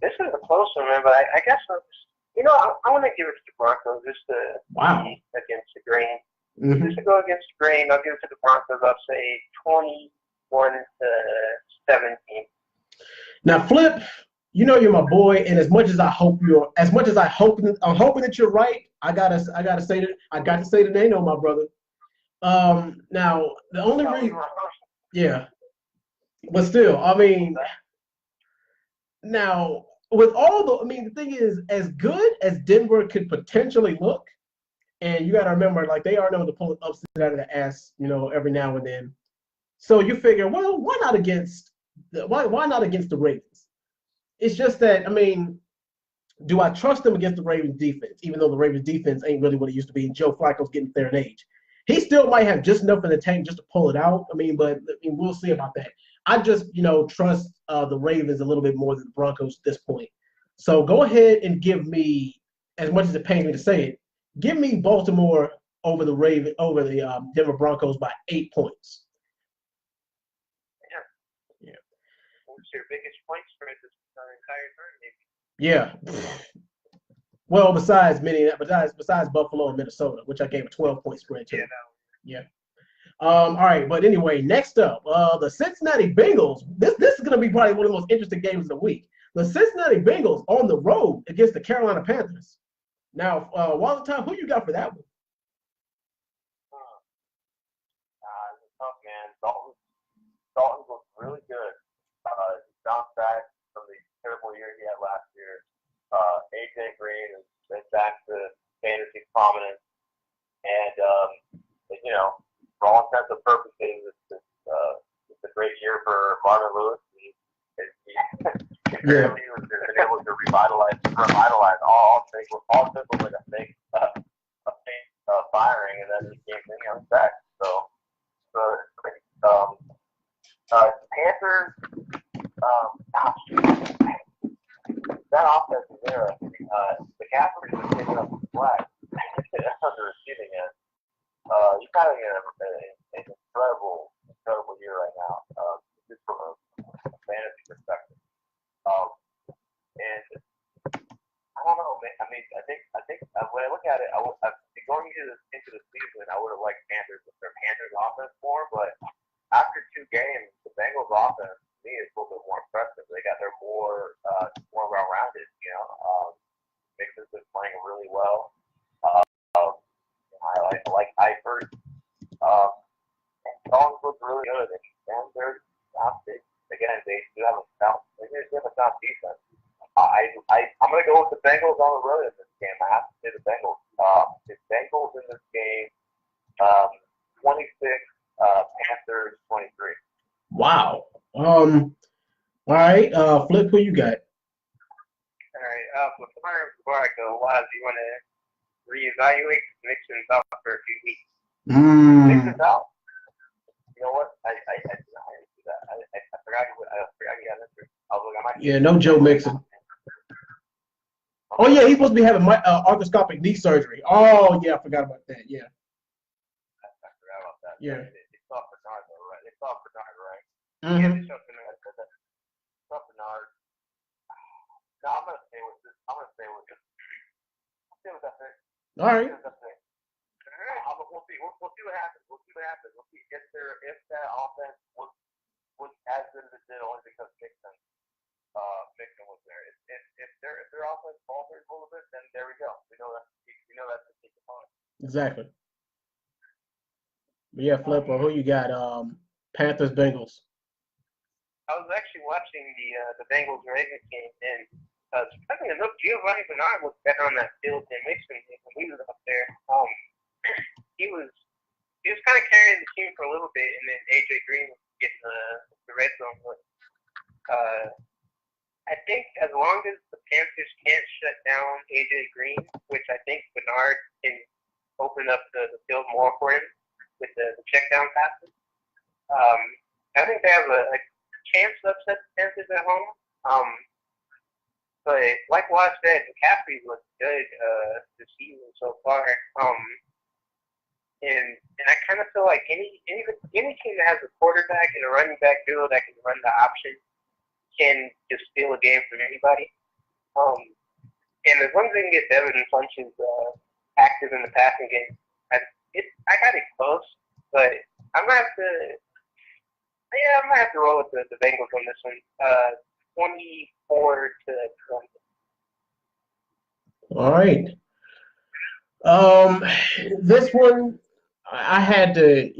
This is a close one, man, but I guess I want to give it to the Broncos just to be against the grain. Just to go against the grain, I'll give it to the Broncos. I'll say 21-17. Now, Flip, you know you're my boy, and I'm hoping that you're right. I gotta say that they know my brother. Now the only reason, yeah, but still, I mean, now with the thing is, as good as Denver could potentially look. And you got to remember, like, they are known to pull it upset out of the ass, every now and then. So you figure, well, why not against the Ravens? It's just that, I mean, do I trust them against the Ravens defense, even though the Ravens defense ain't really what it used to be, and Joe Flacco's getting there in age. He still might have just enough in the tank just to pull it out. But we'll see about that. I just, trust the Ravens a little bit more than the Broncos at this point. So go ahead and give me, as much as it pains me to say it, give me Baltimore over the Denver Broncos by 8 points. Yeah. What's your biggest point spread this entire tournament? Yeah. Well, besides Buffalo and Minnesota, which I gave a 12-point spread to. Yeah. All right, but anyway, next up, the Cincinnati Bengals. This is going to be probably one of the most interesting games of the week. The Cincinnati Bengals on the road against the Carolina Panthers. Now, Wallenstein, who you got for that one? It's tough, man. Dalton looks really good. He bounced back from the terrible year he had last year. AJ Green is back to fantasy prominence. And, for all intents and purposes, it's a great year for Marvin Lewis. He apparently was been able to revitalize all symptoms like a fake firing, and then he came back. Panthers, that offense is there. The Catholics are picking up the slack on the receiving end. You're kind of in an incredible year right now, just from a fantasy perspective. And I don't know, man. I mean, I think when I look at it, going into the season, I would have liked Panthers with their Panthers offense more, but after 2 games, the Bengals offense to me is a little bit more impressive. They're more well-rounded. Mixon's been playing really well. I like Eifert. And Songs look really good, and they're again, they do have a sound defense. I'm going to go with the Bengals on the road in this game. I have to say the Bengals. The Bengals in this game, 26, Panthers 23. Wow. All right. Flip, who you got? All right. Before I go, Waz, you want to reevaluate Mixon's out for a few weeks? Mixon's out. You know what? I didn't do that. I forgot he got injured. Yeah, no Joe Mixon. Oh, yeah, he's supposed to be having arthroscopic knee surgery. Oh, yeah, I forgot about that. Yeah. I forgot about that. Yeah. They saw Bernard, though, right? They saw Bernard, right? Yeah, they saw Bernard. Saw Bernard. No, I'm going to stay with this. I'll stay with that pick. All right. We'll see. We'll see what happens. We'll see if that offense was as good as it did only because Mixon was there. If their offense falters a little bit, then there we go. We know that's the key component. Exactly. But yeah, Flipper, who you got? Panthers, Bengals. I was actually watching the Bengals Ravens game, and surprisingly enough, Giovanni Bernard was better on that field than Mixon when he was up there. He was kind of carrying the team for a little bit, and then AJ Green was getting the red zone. But I think as long as the Panthers can't shut down AJ Green, which I think Bernard can open up the field more for him with the check down passes. I think they have a chance to upset the Panthers at home. But like Waz said, McCaffrey looks good this season so far. And I kind of feel like any team that has a quarterback and a running back duo that can run the option can just steal a game from anybody. And as long as they can get Devin Funchess active in the passing game, I got it close, but I'm gonna have to roll with the Bengals on this one. 24-20. All right. This one, I had to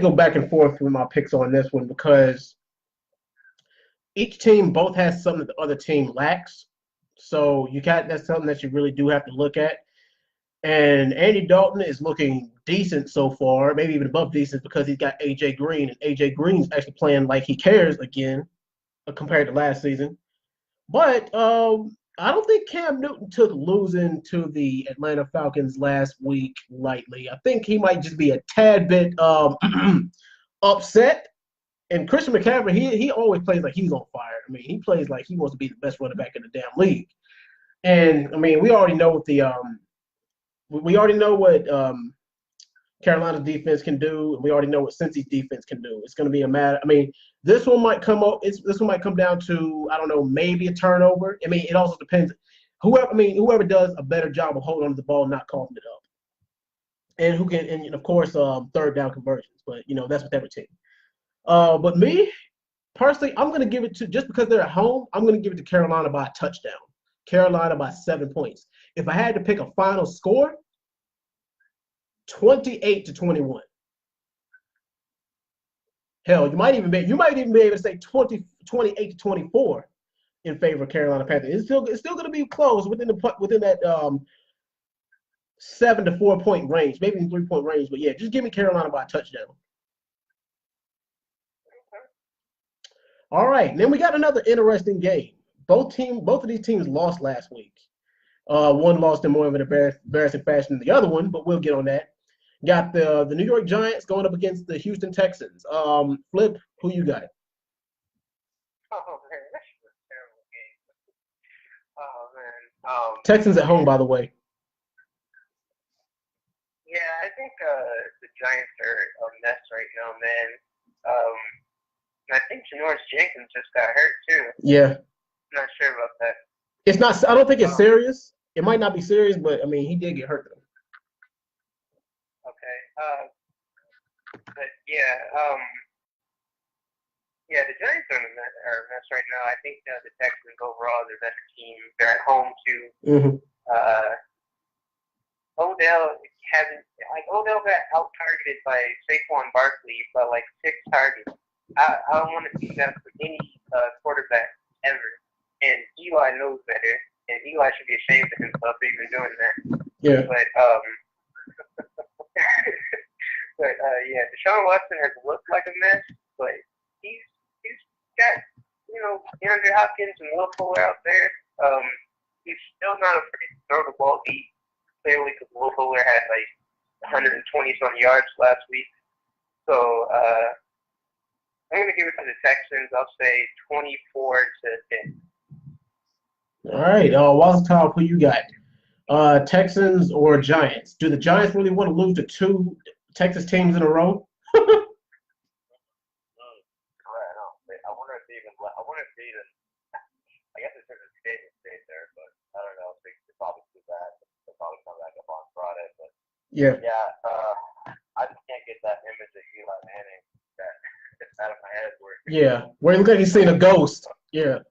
go back and forth with my picks on this one because each team both has something that the other team lacks. So that's something that you really do have to look at. And Andy Dalton is looking decent so far, maybe even above decent because he's got AJ Green, and AJ Green's actually playing like he cares again compared to last season. But I don't think Cam Newton took losing to the Atlanta Falcons last week lightly. I think he might just be a tad bit upset. And Christian McCaffrey, he always plays like he's on fire. I mean, he plays like he wants to be the best running back in the damn league. And I mean, we already know what Carolina's defense can do, and we already know what Cincy's defense can do. It's going to be a matter. I mean, this one might come down to, I don't know, maybe a turnover. I mean, it also depends. Whoever does a better job of holding on to the ball, not coughing it up, and of course, third down conversions. But that's with every team. But me personally, I'm going to give it to, just because they're at home, I'm going to give it to Carolina by a touchdown. Carolina by 7 points. If I had to pick a final score, 28-21. Hell, you might even be able to say 28-24 in favor of Carolina Panthers. It's still going to be close within that 7 to 4 point range, maybe 3 point range. But yeah, just give me Carolina by a touchdown. All right, and then we got another interesting game. Both of these teams lost last week. One lost in more of an embarrassing fashion than the other one, but we'll get on that. Got the New York Giants going up against the Houston Texans. Flip, who you got? Oh man, that's a terrible game. Oh man. Texans at home, by the way. Yeah, I think the Giants are a mess right now, man. I think Janoris Jenkins just got hurt too. Yeah. Not sure about that. It's not. I don't think it's serious. It might not be serious, but I mean, he did get hurt though. Okay. But yeah. Yeah, the Giants are a mess right now. I think the Texans overall, they're a better team. They're at home too. Mm-hmm. Odell got out targeted by Saquon Barkley by like 6 targets. I don't want to see that for any quarterback ever. And Eli knows better, and Eli should be ashamed of himself for even doing that. Yeah. But yeah, Deshaun Watson has looked like a mess, but he's got DeAndre Hopkins and Will Fuller out there. He's still not afraid to throw the ball deep. Clearly, because Will Fuller had like 120 some yards last week. So I'm going to give it to the Texans. I'll say 24-10. All right. Walter, who you got? Texans or Giants? Do the Giants really want to lose to 2 Texas teams in a row? I guess it's just stayed there, but I don't know. They probably do that. They'll probably come back up on Friday, but Yeah. I just can't get that image of Eli Manning that's out of my head. Where it looks like he's seen a ghost. Yeah.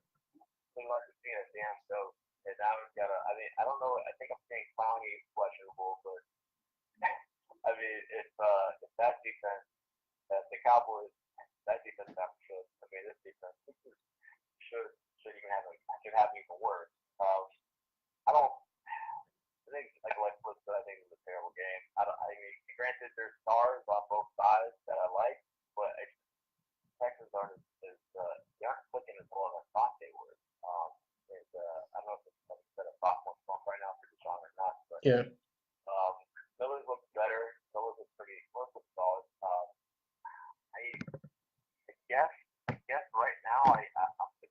Seems like he's seen a damn ghost. And now he's got I don't know. I think I'm saying Clowney is questionable, but I mean, if that defense, the Cowboys, that defense should. I mean, this defense should have even worse. I think Flip said, I think it was a terrible game. I mean, granted, there's stars on both sides that I like, but Texans aren't clicking as well as I thought they were. Yeah. Miller's looked better. Miller's looked solid. I guess right now I'm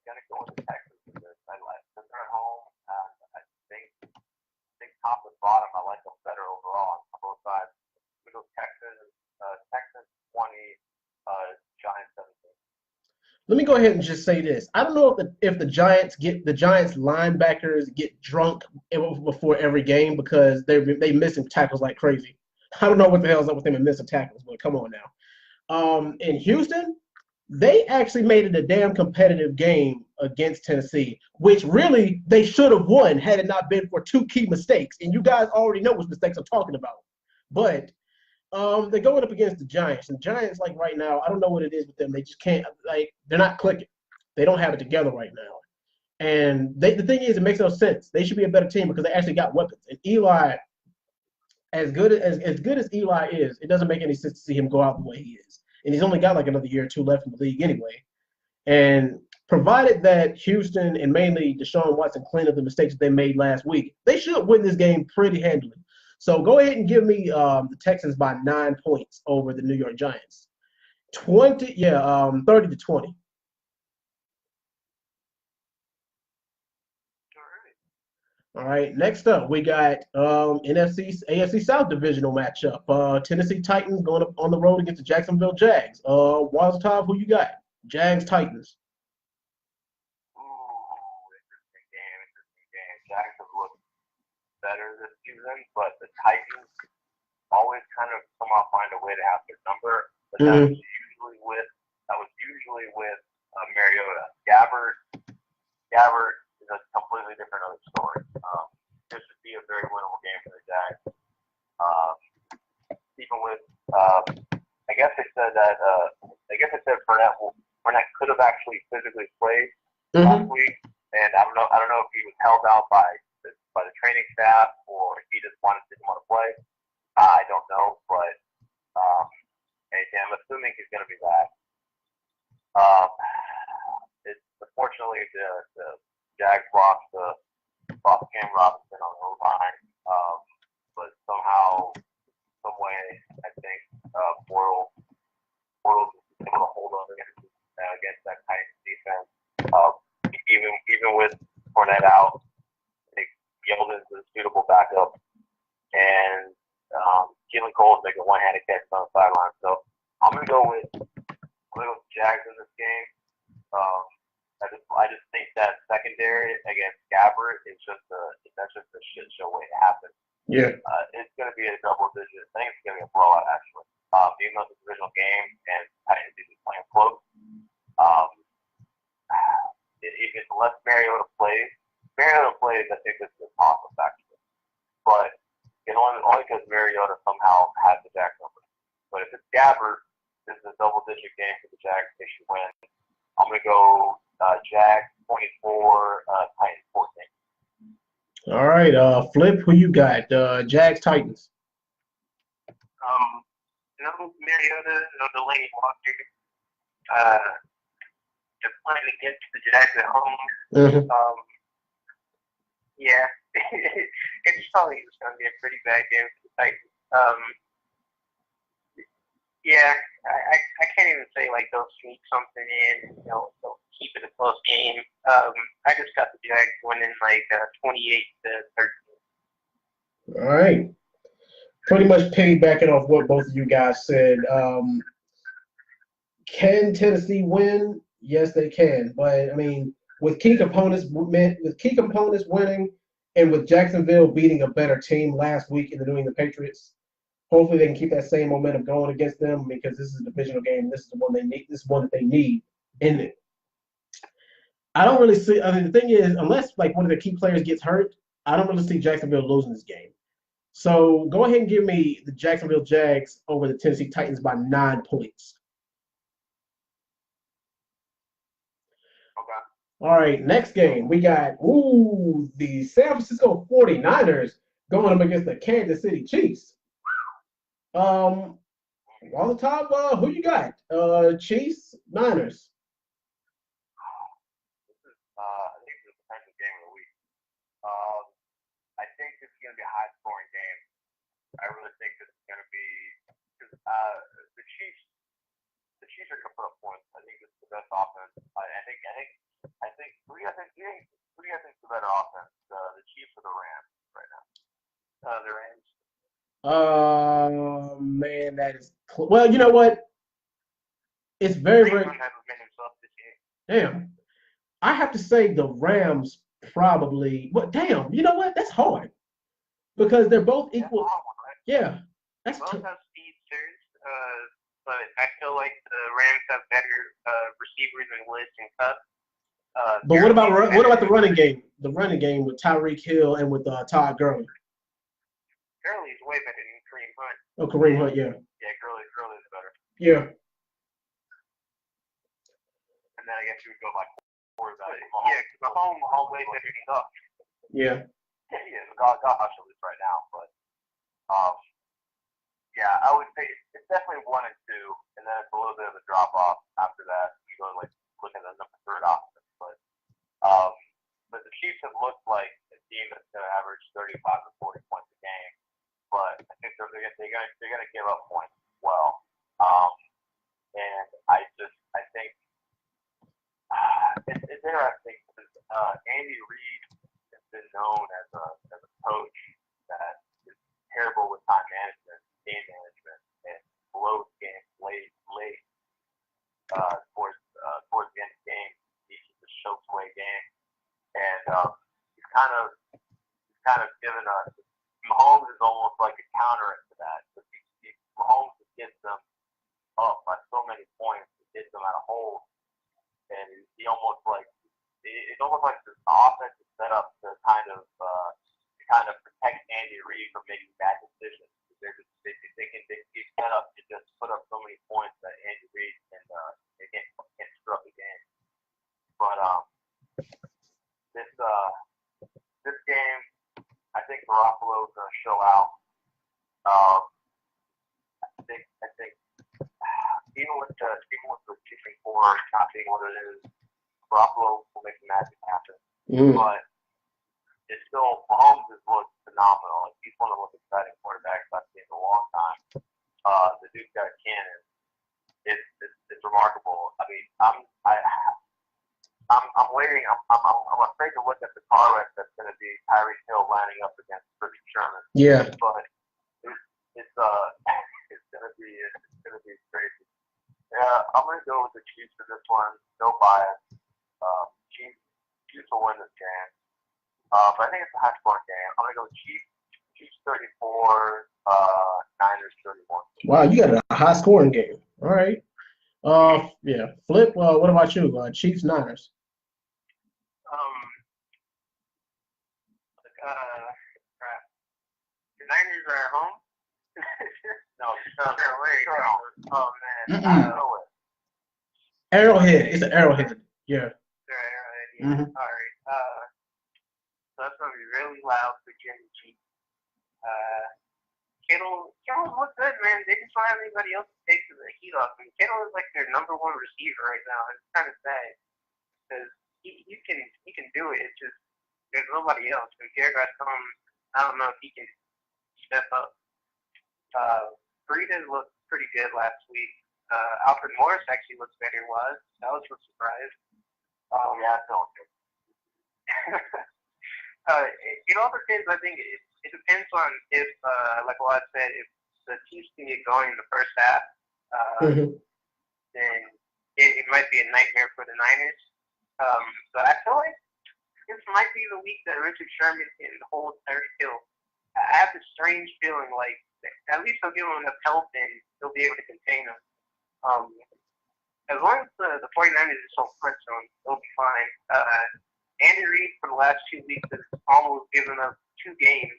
gonna go with the Texans because I like them at home. I think top and bottom I like them better overall on both sides. We go Texans 20, Giants 17. Let me go ahead and just say this. I don't know if the Giants linebackers get drunk before every game because they missing tackles like crazy. I don't know what the hell's up with them and missing tackles, but come on now. In Houston, they actually made it a damn competitive game against Tennessee, which really they should have won had it not been for two key mistakes. And you guys already know which mistakes I'm talking about. But they're going up against the Giants. And Giants, like right now, I don't know what it is with them. They just can't, they're not clicking. They don't have it together right now. And the thing is, it makes no sense. They should be a better team because they actually got weapons. And Eli, as good as Eli is, it doesn't make any sense to see him go out the way he is. And he's only got like another year or two left in the league anyway. And provided that Houston and mainly Deshaun Watson clean up the mistakes that they made last week, they should win this game pretty handily. So go ahead and give me the Texans by 9 points over the New York Giants. 30 to 20. All right, next up, we got AFC South divisional matchup. Tennessee Titans going up on the road against the Jacksonville Jags. Wazatov, who you got? Jags, Titans. Interesting game. Jags have looked better this season, but the Titans always kind of somehow find a way to have their number. But that was usually with Mariota. Gabbert is a completely different other story. This would be a very winnable game for the Jags. Even with, I guess they said Fournette could have actually physically played last week, and I don't know if he was held out by the training staff or if he just didn't want to play. I don't know, but I'm assuming he's going to be back. Unfortunately the Jags lost Cam Robinson on the line, but somehow, some way, I think Bortles was able to hold on against that Titans defense. Even with Fournette out, I think Yeldon's a suitable backup, and Keelan Cole's making one-handed catch on the sideline. So I'm gonna go with Jags in this game. I just think that secondary against Gabbert is just a shit show waiting to happen. Yeah. It's going to be a double digit. I think it's going to be a blowout actually. Even though it's a divisional game and Titans is playing close. If unless Mariota plays, I think this is a toss-up actually. But only because Mariota somehow has the Jags number. But if it's Gabbert, this is a double digit game for the Jags. They should win. I'm going to go Jags 24, Titans 14. All right, Flip, who you got? Jags, Titans. No Mariota, no Delaney Walker. They're playing against the Jags at home. Mm-hmm. Yeah, it's probably going to be a pretty bad game for the Titans. Yeah, I can't even say like they'll sneak something in. They'll keep it a close game. I just got the Jags winning like 28 to 13. All right. Pretty much piggybacking off what both of you guys said. Can Tennessee win? Yes, they can. But I mean, with key components winning, and with Jacksonville beating a better team last week in the New England Patriots, hopefully they can keep that same momentum going against them because this is a divisional game. This is the one they need. This is one that they need in it. I don't really see. I mean, the thing is, unless like one of the key players gets hurt, I don't really see Jacksonville losing this game. So go ahead and give me the Jacksonville Jags over the Tennessee Titans by 9 points. Okay. All right, next game we got the San Francisco 49ers going up against the Kansas City Chiefs. On the top, who you got? Chiefs, Niners. I think this is the potential game of the week. I think this is going to be a high-scoring best offense. I think who do you think's the better offense? The Chiefs or the Rams right now? The Rams. Man, that is well. You know what? It's very, very. Damn. I have to say the Rams probably. Well, damn. You know what? That's hard because they're both equal. Yeah, that's. Both have speedsters, but I feel like the Rams have better receivers than Woods and Cup. But what about the running game? The running game with Tyreek Hill and with Todd Gurley. Gurley's way better than Kareem Hunt. Oh, Kareem Hunt, yeah. Yeah, Gurley's better. Yeah. And then I guess you would go by quarterback. Yeah, because Mahomes always better than Goff. Yeah. Yeah, Goff should lose right now, but yeah, I would say it's definitely 1 and 2, and then it's a little bit of a drop off after that. You go like look at the number 3rd offense, but the Chiefs have looked like a team that's going to average 35 to 40 points a game, but I think they're going to give up points as well. And I think it's interesting because Andy Reid has been known as a coach that is terrible with time management, game management, and blows games late towards the end of the game. He just chokes away games, and he's kind of given us. Mahomes is almost like a counter to that. Mahomes gets them up by so many points, it gets them out of holes, and he almost like it's almost like the offense is set up to kind of protect Andy Reid from making bad decisions. They can be set up to just put up so many points that Andy Reid can't screw up the game. But this game, I think Garoppolo is going to show out. I think even with the kicking core not being what it is, Garoppolo will make the magic happen. But it's still Mahomes has looked phenomenal. Like, he's one of the most exciting quarterbacks I've seen in a long time. The dude's got a cannon. It's remarkable. I mean, I'm waiting. I'm afraid to look at the car wreck that's going to be Tyreek Hill lining up against Richard Sherman. Yeah. But it's gonna be crazy. Yeah, I'm gonna go with the Chiefs for this one. No bias. Chiefs will win this game. But I think it's a high scoring game. I'm gonna go Chiefs 34, Niners 31. Wow, you got a high scoring game. All right. Yeah. Flip. What about you? Chiefs, Niners. The Niners are at home. No, they're away. Oh man. Arrowhead. It's an Arrowhead. Yeah. They're at Arrowhead. Yeah. All right. So that's gonna be really loud for Jimmy G. Kittle look good, man. They just don't have anybody else to take the heat off. I mean, Kittle is like their number 1 receiver right now. It's kind of sad because he can do it. It's just there's nobody else. And Jared comes, I don't know if he can step up. Breida looked pretty good last week. Alfred Morris actually looks better than was. I was a surprise. Yeah, I don't think. It all depends. I think it depends on if, like what I said, if the Chiefs can get going in the first half, then it might be a nightmare for the Niners. But I feel like this might be the week that Richard Sherman can hold Tyreek Hill. I have this strange feeling like at least they'll give him enough help and they'll be able to contain him. As long as the 49ers is so pressed on, they'll be fine. Andy Reid for the last 2 weeks has almost given up 2 games.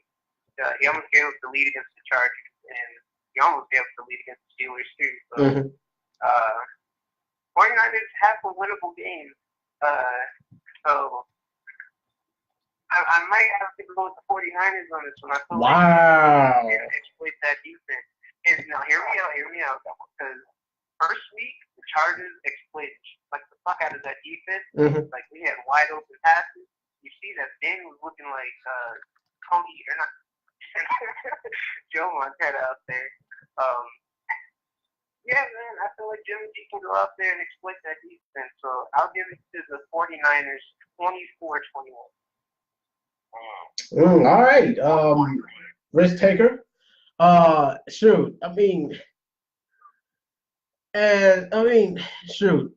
He almost gave up the lead against the Chargers, and he almost gave up the lead against the Steelers too. So 49ers have a winnable game. So I might have to go with the 49ers on this one. I feel like they exploit that defense. And now hear me out, because first week the Chargers exploited like the fuck out of that defense. Like we had wide open passes. You see that Ben was looking like Tony or not Joe Montana out there. Yeah, man, I feel like Jimmy G can go out there and exploit that defense. So I'll give it to the 49ers 24-21. All right. Risk taker. Shoot. Shoot.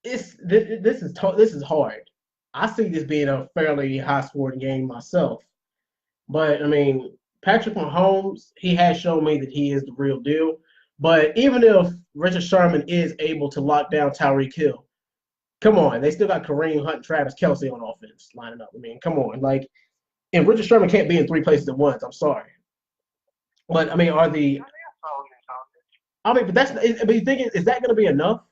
This is hard. I see this being a fairly high scoring game myself. But Patrick Mahomes, he has shown me that he is the real deal. But even if Richard Sherman is able to lock down Tyreek Hill, come on, they still got Kareem Hunt and Travis Kelce on offense lining up. Come on, and Richard Sherman can't be in three places at once. I'm sorry, but are the but that's you thinking is that going to be enough?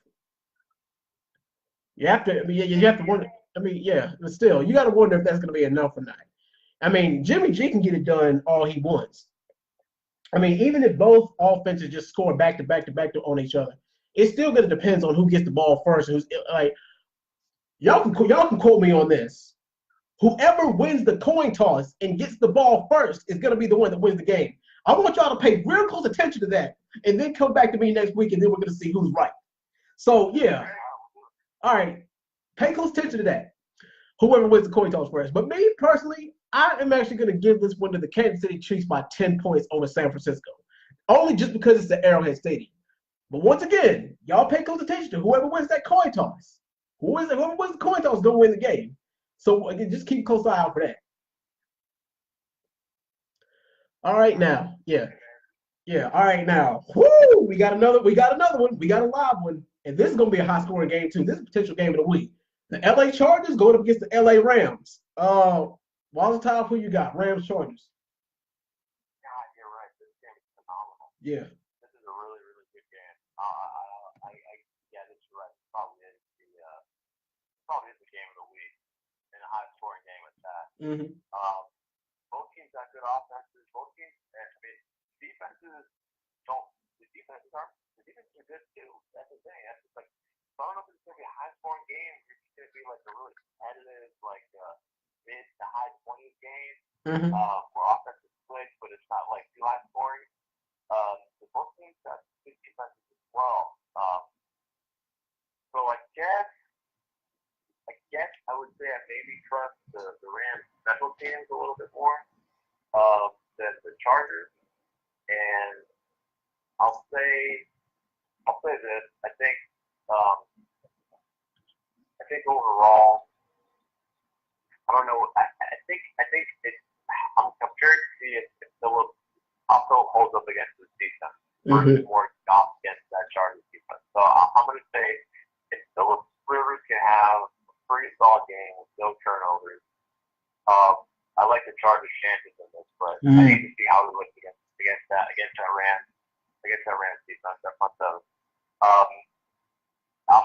You have to. You have to wonder. Yeah, but still, you got to wonder if that's going to be enough or not. Jimmy G can get it done all he wants. Even if both offenses just score back to back to back on each other, it's still going to depend on who gets the ball first. Who's like, y'all can quote me on this. Whoever wins the coin toss and gets the ball first is going to be the one that wins the game. I want y'all to pay real close attention to that, and then come back to me next week, and then we're going to see who's right. So yeah, all right, pay close attention to that. Whoever wins the coin toss first. But me personally, I am actually going to give this one to the Kansas City Chiefs by 10 points over San Francisco. Only just because it's the Arrowhead Stadium. But once again, y'all pay close attention to whoever wins that coin toss. Whoever wins the coin toss is going to win the game. So again, just keep a close eye out for that. All right now. Yeah. All right now. Woo! We got another one. We got a live one. And this is going to be a high scoring game too. This is a potential game of the week. The LA Chargers going up against the LA Rams. Volatile, who you got? Rams, Chargers. God, you're right. This game is phenomenal. Yeah. This is a really, really good game. Yeah, this is right. Probably is the game of the week and a high scoring game at that. Mm-hmm. Both teams got good offenses. Both teams, defenses don't. The defenses are good too. That's the thing. That's just like, I don't know if it's going to be a high scoring game. It's going to be like a really competitive, mid to high 20s game. Mm-hmm. Where offense is quick, but it's not like too high scoring. Both teams got good defenses as well. So I guess I would say I maybe trust the Rams special teams a little bit more than the Chargers. And I'll say this. I think overall, I don't know. I think I'm curious to see if Phillips also holds up against this defense. Mm-hmm. More off against that Chargers defense. So I'm going to say if Phillips Rivers can have a pretty solid game with no turnovers. I like the Chargers' chances in this, but I need to see how he looks against that Rams defense. That front seven. I'm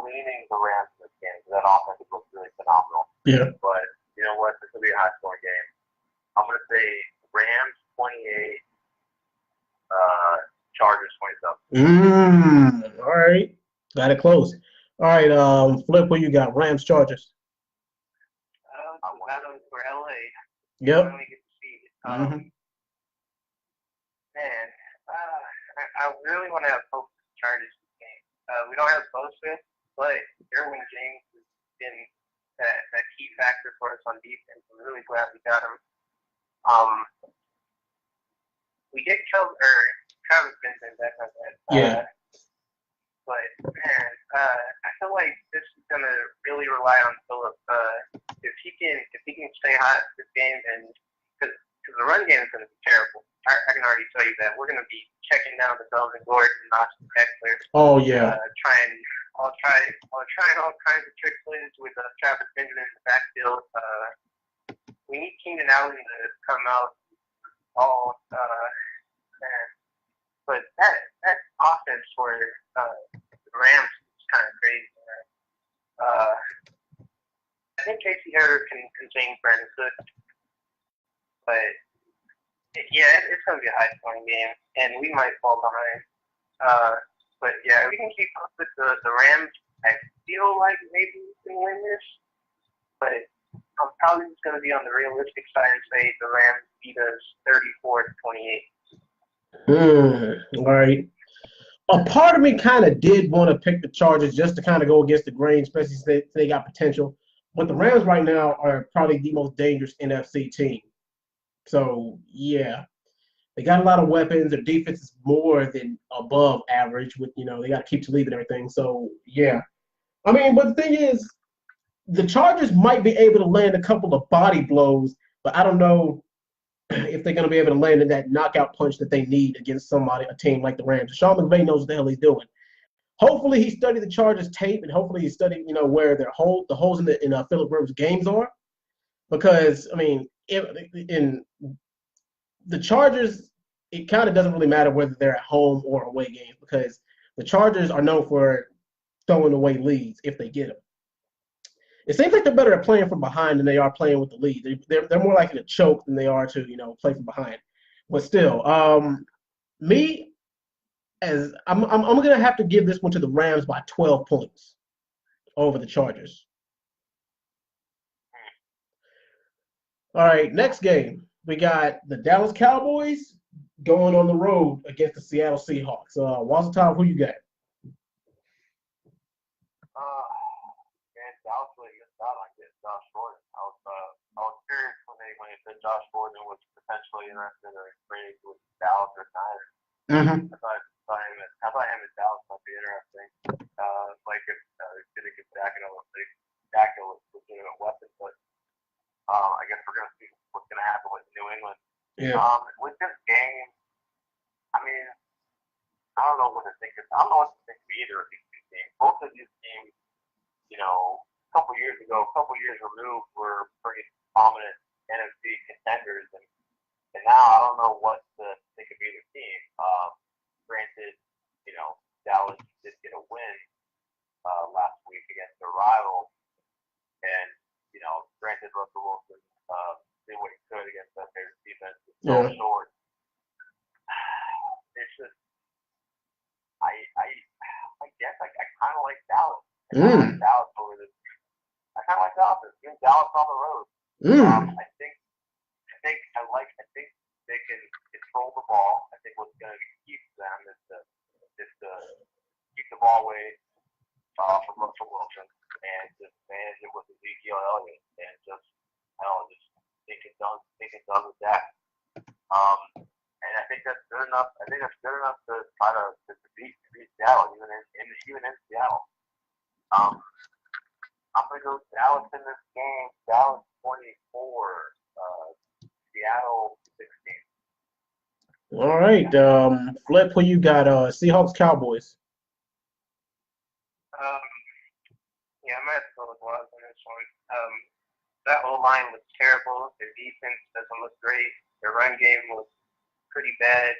leaning the Rams in this game because that offense looks really phenomenal. Yeah. But you know what? This will be a high scoring game. I'm going to say Rams 28, Chargers 27. All right. Got it close. All right, Flip, what you got? Rams, Chargers. That was for LA. Yep. Finally get to see it. Man, I really want to have hope for the Chargers this game. We don't have Bosa, but Derwin James has been that key factor for us on defense. I'm really glad we got him. We get Travis Benson back on that. Yeah. But man, I feel like this is gonna really rely on Phillips. If he can stay hot this game, and because the run game is gonna be terrible. I can already tell you that we're gonna be checking down the Melvin Gordon and Austin Eckler. Oh yeah. I'll try all kinds of trick plays with Travis Benjamin in the backfield. We need Keenan Allen to come out but that offense for the Rams is kind of crazy. I think Casey Herter can contain Brandon Cooks, but yeah, it's going to be a high scoring game, and we might fall behind. But yeah, we can keep up with the Rams. I feel like maybe we can win this, but I'm probably just going to be on the realistic side and say the Rams beat us 34-28. All right. A part of me kind of did want to pick the Chargers just to kind of go against the grain, especially since they got potential. But the Rams right now are probably the most dangerous NFC team. So yeah, they got a lot of weapons. Their defense is more than above average. With they got to keep Talib and everything. So yeah, I mean, but the thing is, the Chargers might be able to land a couple of body blows, but I don't know if they're going to be able to land in that knockout punch that they need against somebody, a team like the Rams. Sean McVay knows what the hell he's doing. Hopefully, he studied the Chargers tape, and hopefully, he studied where the holes in Philip Rivers' games are. Because I mean, in the Chargers, it kind of doesn't really matter whether they're at home or away games because the Chargers are known for throwing away leads if they get them. It seems like they're better at playing from behind than they are playing with the lead. They're more likely to choke than they are to play from behind. But still, me as I'm gonna have to give this one to the Rams by 12 points over the Chargers. All right, next game we got the Dallas Cowboys going on the road against the Seattle Seahawks. Walter Tom, who you got? Man, Dallas really gets out on getting Josh Gordon. I was curious when they said Josh Gordon was potentially interested or traded with Dallas or Niners. Mm-hmm. I thought him and Dallas might be interesting. Like if gonna get back in a legitimate weapon, but I guess we're gonna see what's gonna happen with New England. Yeah. With this game, I mean, I don't know what to think. I don't know what to think of either of these two teams. Both of these teams, a couple years removed, were pretty prominent NFC contenders, and now I don't know what to think of either team. Granted, Dallas did get a win last week against their rival, and granted Russell Wilson did what he could against that Bears defense. It's so short. It's just I guess I kind of like Dallas. I kind of like Dallas over this. I kind of like Dallas. Give Dallas on the road. I think they can control the ball. I think what's going to keep them is to keep the ball away from Russell Wilson and just manage it with Ezekiel Elliott and just take it done with that. And I think that's good enough. I think that's good enough to try to beat Seattle, even in Seattle. I'm gonna go Dallas in this game. Dallas 24, Seattle 16. All right, Flip, who you got? Seahawks, Cowboys. Yeah, I'm gonna have to go with Waz on this one. That whole line was terrible. Their defense doesn't look great. Their run game was pretty bad.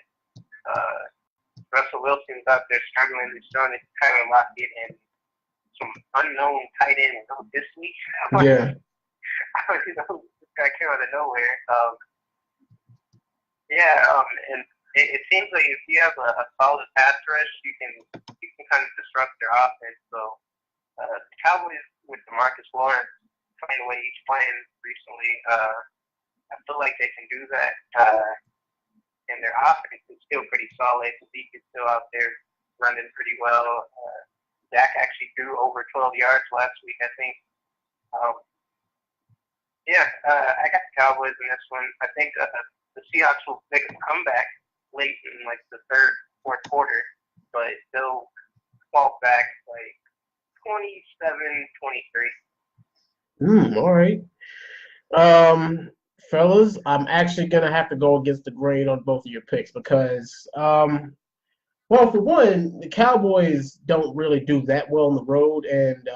Russell Wilson's out there struggling. He's throwing it kind of Lockett and some unknown tight end this week. Yeah. This guy came out of nowhere. And it seems like if you have a solid pass rush, you can kind of disrupt their offense. So the Cowboys with DeMarcus Lawrence playing the way he's playing recently, I feel like they can do that. And their offense is still pretty solid. Zeke is still out there running pretty well. Dak actually threw over 12 yards last week, I think. I got the Cowboys in this one. I think the Seahawks will make a comeback late in like the third, fourth quarter, but they'll fall back like 27-23. All right. Fellas, I'm actually gonna have to go against the grain on both of your picks because, well, for one, the Cowboys don't really do that well on the road, and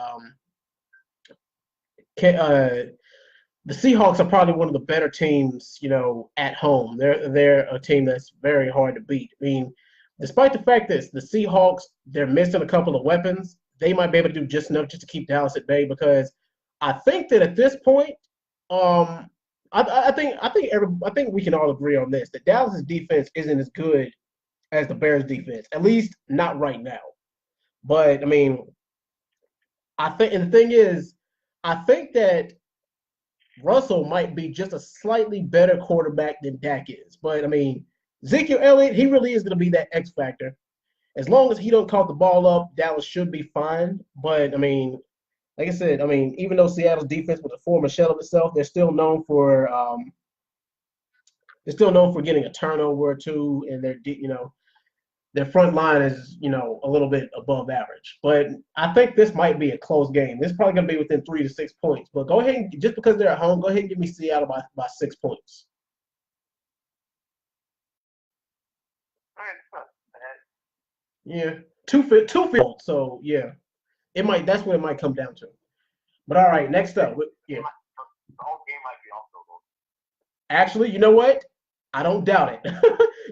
the Seahawks are probably one of the better teams, at home. They're a team that's very hard to beat. I mean, despite the fact that the Seahawks they're missing a couple of weapons, they might be able to do just enough just to keep Dallas at bay because I think that at this point, I think we can all agree on this that Dallas's defense isn't as good as the Bears' defense, at least not right now. But I mean, and the thing is, I think that Russell might be just a slightly better quarterback than Dak is. But I mean, Ezekiel Elliott, he really is going to be that X factor. As long as he don't caught the ball up, Dallas should be fine. But I mean, like I said, I mean, even though Seattle's defense was a former shell of itself, they're still known for getting a turnover or two, and their front line is a little bit above average. But I think this might be a close game. This is probably going to be within 3 to 6 points. But go ahead and just because they're at home, go ahead and give me Seattle by 6 points. All right, it's not bad. Yeah, two field. So yeah, it might. That's what it might come down to. But all right, next up, yeah. The whole game might be also a little. Actually, you know what? I don't doubt it.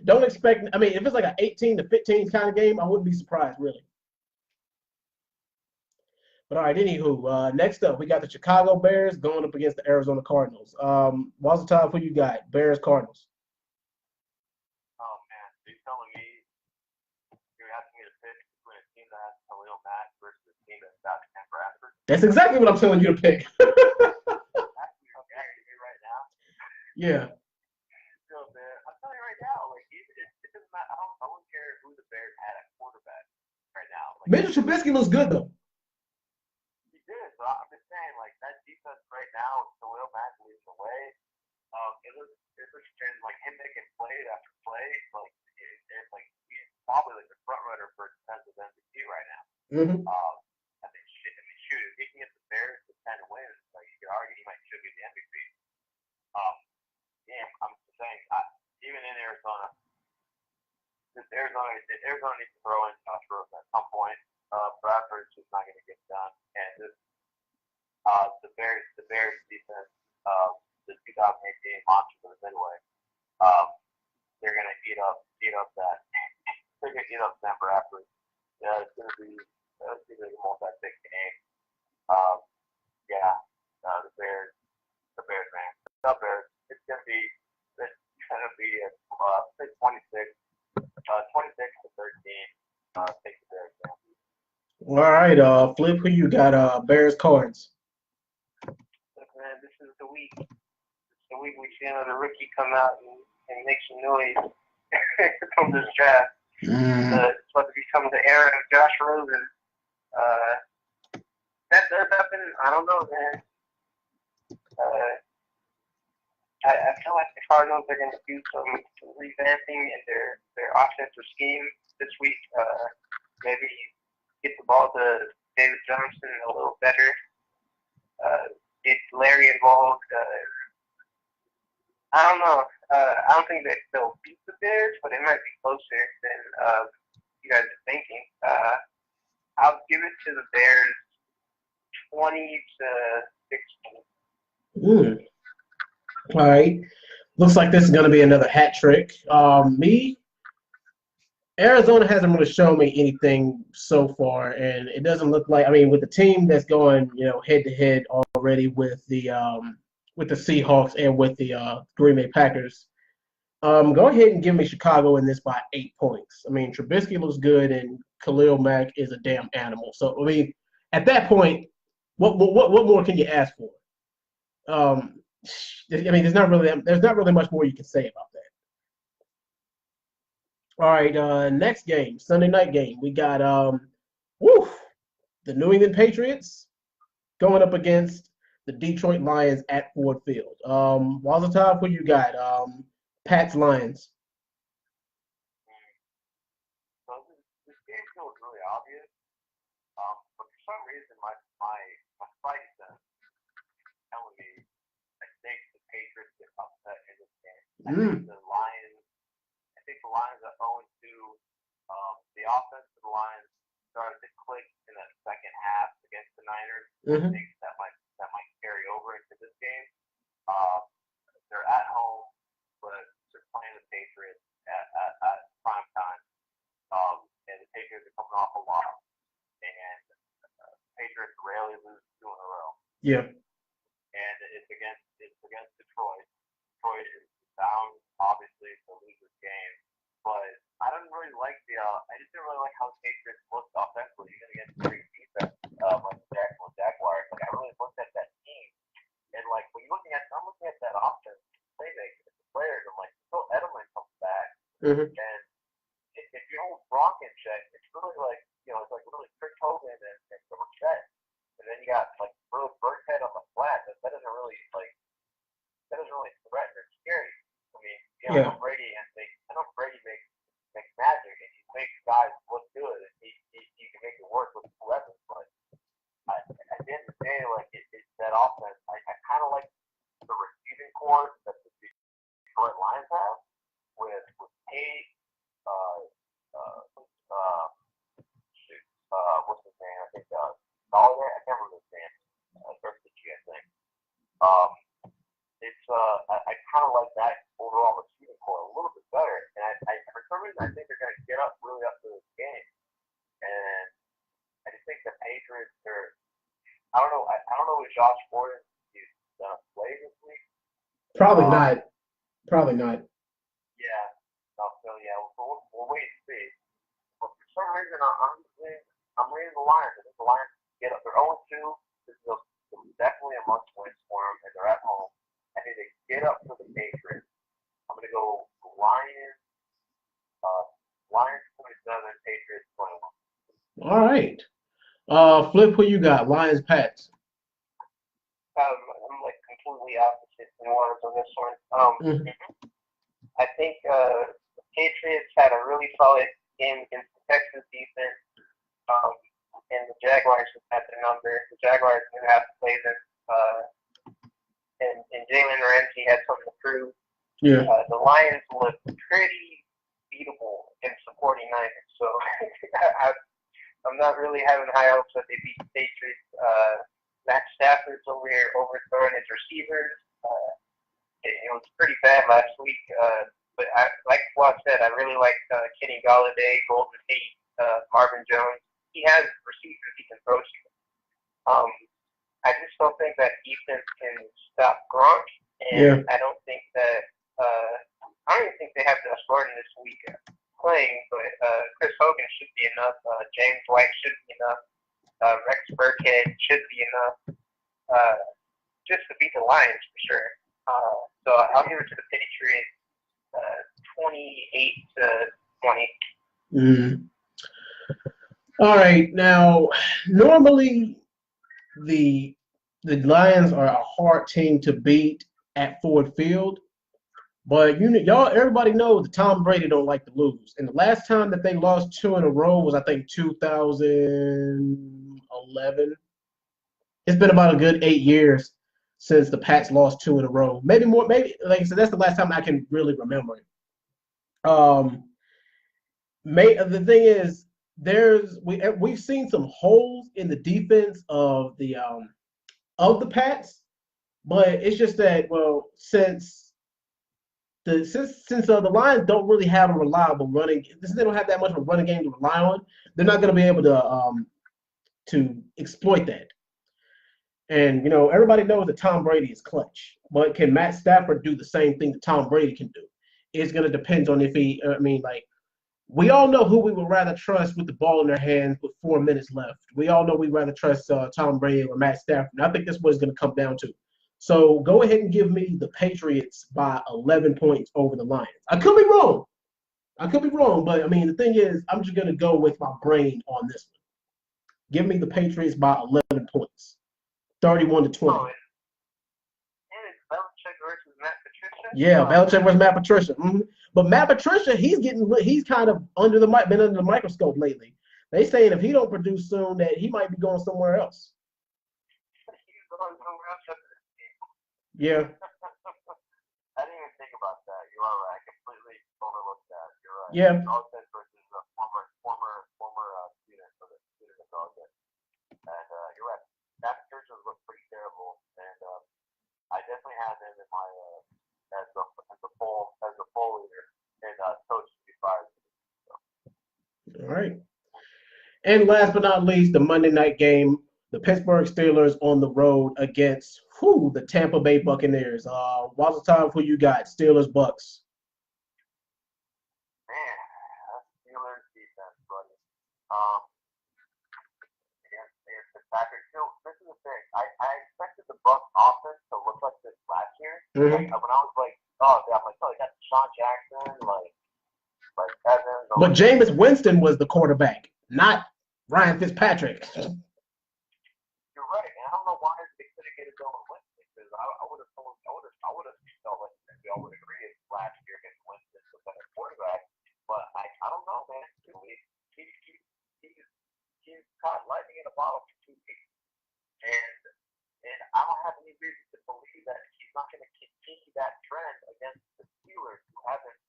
Don't expect. I mean, if it's like an 18-15 kind of game, I wouldn't be surprised, really. But all right, anywho, next up, we got the Chicago Bears going up against the Arizona Cardinals. What's the time who you got? Bears, Cardinals. Oh man, are you telling me you're asking me to pick between a team that has Khalil Mack versus a team that's got Cam Bradford? That's exactly what I'm telling you to pick. That's me right now. Yeah. So, man, I'm telling you right now, like it doesn't matter. I wouldn't care who the Bears had at quarterback right now. Like, Mitchell Trubisky looks good though. he did, but I'm just saying, like that defense right now, with Khalil Mack leading the way. It looks like him making play after play. Like it's like he's probably like the front runner for defensive MVP right now. Mm-hmm. I mean, shoot, if he can get the Bears to 10 wins, like you could argue he should be the MVP. Yeah, I'm just saying, even in Arizona, Arizona needs to throw in Josh Rosen at some point. Bradford's just not going to get done, and this the Bears defense, the 2018 monsters anyway. They're going to eat up that. They're going to eat up Sam Bradford. Yeah, it's going to be a multi-big game. The Bears, man, the Bears. It's going to be 26 to 13. Take the Bears down. All right, Flip, who you got? Bears, Cards. Look, man, this is the week. It's the week we see another rookie come out and make some noise from this draft. It's supposed to become the era of Josh Rosen. That does happen. I don't know, man. I feel like the Cardinals are going to do some revamping in their offensive scheme this week. Maybe get the ball to David Johnson a little better. Get Larry involved. I don't know. I don't think that they'll beat the Bears, but it might be closer than you guys are thinking. I'll give it to the Bears 20 to 16. All right. Looks like this is going to be another hat trick. Arizona hasn't really shown me anything so far, and it doesn't look like. I mean, with the team that's going, head to head already with the Seahawks and with the Green Bay Packers. Go ahead and give me Chicago in this by 8 points. I mean, Trubisky looks good, and Khalil Mack is a damn animal. So, I mean, at that point, what more can you ask for? I mean, there's not really much more you can say about that. All right, next game, Sunday night game. We got the New England Patriots going up against the Detroit Lions at Ford Field. Wazatov, who you got? Pats Lions. So this game feels really obvious, but for some reason my spike sense is telling me I think the Patriots get upset in this game. I think the Lions are 0-2. The offense of the Lions started to click in that second half against the Niners. I think that might carry over into this game. They're at home, but they're playing the Patriots at prime time. And the Patriots are coming off a loss. And Patriots rarely lose 2 in a row. Yeah. And it's against Detroit. Detroit is bound, obviously, to lose this game. But I didn't really like I just didn't really like how the Patriots looked offensively, even against great defense, like the Jacksonville Jaguars. Like I really looked at that team, and like I'm looking at that offense, playmaking, the players. I'm like, until Edelman comes back, Mm-hmm. And if you hold Gronk in check, it's really like, it's like really Chris Hogan and Burkhead. And then you got like really Burkhead on the flat. That doesn't really threaten or scare you. I mean, I know Brady makes magic and he makes guys look good and he can make it work with whoever. But at the end of the day, like it's that offense. I kind of like the receiving core that the Detroit Lions have with Tate, what's his name? I think Galladay. I can't remember his name. Versus I think. It's I kind of like that overall receiving core a little bit better, and I for some reason I think they're going to get up really up to this game, and I just think the Patriots are. I don't know. I don't know if Josh Gordon is going to play this week. Probably not. Probably not. Yeah. So yeah, we'll wait and see. But for some reason, I'm leaning the Lions. I think the Lions get up. They're 0-2. This is definitely a must-win for them, and they're at home. I think they get up for the Patriots. I'm going to go Lions 27, Patriots 21. All right. Flip, who you got? Lions, Pats. I'm like completely opposite nuance on this one. I think the Patriots had a really solid game against the Texans defense, and the Jaguars just had the number. The Jaguars didn't have to play them, and Jalen Ramsey had something to prove. Yeah. The Lions looked pretty beatable in supporting Niners, so I'm not really having high hopes that they beat the Patriots. Matt Stafford's over here overthrowing his receivers. It was pretty bad last week, but like Flaw said, I really like Kenny Galladay, Golden Tate, Marvin Jones. He has receivers he can throw to. I just don't think that defense can stop Gronk, and I don't think that I don't even think they have Josh Gordon this week playing, but Chris Hogan should be enough. James White should be enough. Rex Burkhead should be enough just to beat the Lions for sure. So I'll give it to the Patriots 28-20. All right. Now, normally the Lions are a hard team to beat at Ford Field, but everybody knows that Tom Brady don't like to lose. And the last time that they lost 2 in a row was, I think, 2011. It's been about a good 8 years since the Pats lost 2 in a row. Maybe more. Maybe, like I said, that's the last time I can really remember it. The thing is, we've seen some holes in the defense of the Pats, but it's just that, well, since the Lions don't really have a reliable running, since they don't have that much of a running game to rely on, they're not going to be able to exploit that. And everybody knows that Tom Brady is clutch, but can Matt Stafford do the same thing that Tom Brady can do? It's going to depend on if he. We all know who we would rather trust with the ball in their hands with 4 minutes left. We all know we'd rather trust Tom Brady or Matt Stafford. And I think that's what it's going to come down to. So go ahead and give me the Patriots by 11 points over the Lions. I could be wrong, but the thing is, I'm just going to go with my brain on this one. Give me the Patriots by 11 points, 31-20. Oh, and it's Belichick versus Matt Patricia? Yeah, Belichick versus Matt Patricia. But Matt Patricia, he's kind of been under the microscope lately. They saying if he don't produce soon, that he might be going somewhere else. He's going somewhere else after this game. Yeah. I didn't even think about that. You are right. I completely overlooked that. You're right. Yeah. Belichick versus a former student of Belichick. And you're right. Matt Patricia looked pretty terrible, and I definitely have him in my as the full leader and coach to be fired. All right. And last but not least, the Monday night game, the Pittsburgh Steelers on the road against the Tampa Bay Buccaneers. What's the time who you got? Steelers, Bucks. Man, that's Steelers defense, buddy. Against the Packers. This is the thing. I expected the Bucks offense to look like this last year. Mm-hmm. When I was like, they got Deshaun Jackson, But Jameis Winston was the quarterback, not Ryan Fitzpatrick. You're right, and I don't know why they couldn't get it done with Winston, because I would have felt like we all would agree last year against Winston was a better quarterback. But I don't know, man. He's caught lightning in a bottle for 2 weeks, and I don't have any reason to believe that he's not going to continue that trend against the Steelers, who haven't,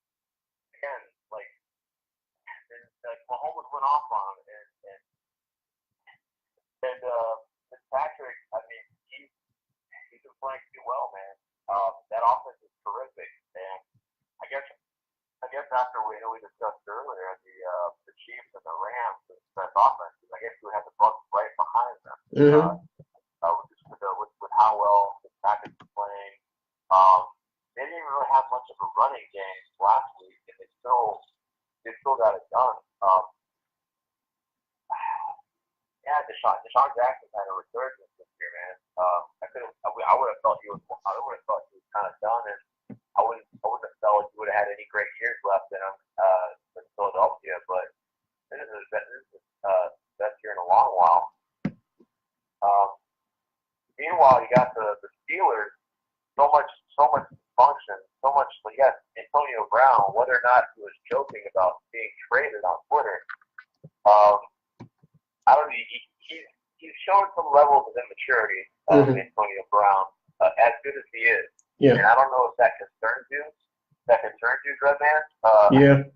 again, like Mahomes went off on him, and Fitzpatrick, I mean, he's been playing too well, man. That offense is terrific, and I guess after we discussed earlier the Chiefs and the Rams, the best offenses, I guess we have the Bucs right behind them. Mm-hmm. With how well Fitzpatrick was playing, they didn't really have much of a running game last week, and they still got it done. Yeah, Deshaun Jackson had a resurgence this year, man. I would have thought he was kind of done, and I wouldn't have felt like he would have had any great years left in him with Philadelphia. But this is the best year in a long while. Meanwhile, you got the Steelers. So much function, so much. Yes, Antonio Brown. Whether or not he was joking about being traded on Twitter, I don't know. He's shown some levels of immaturity. Antonio Brown, as good as he is. Yeah. And I don't know if that concerns you. Redman.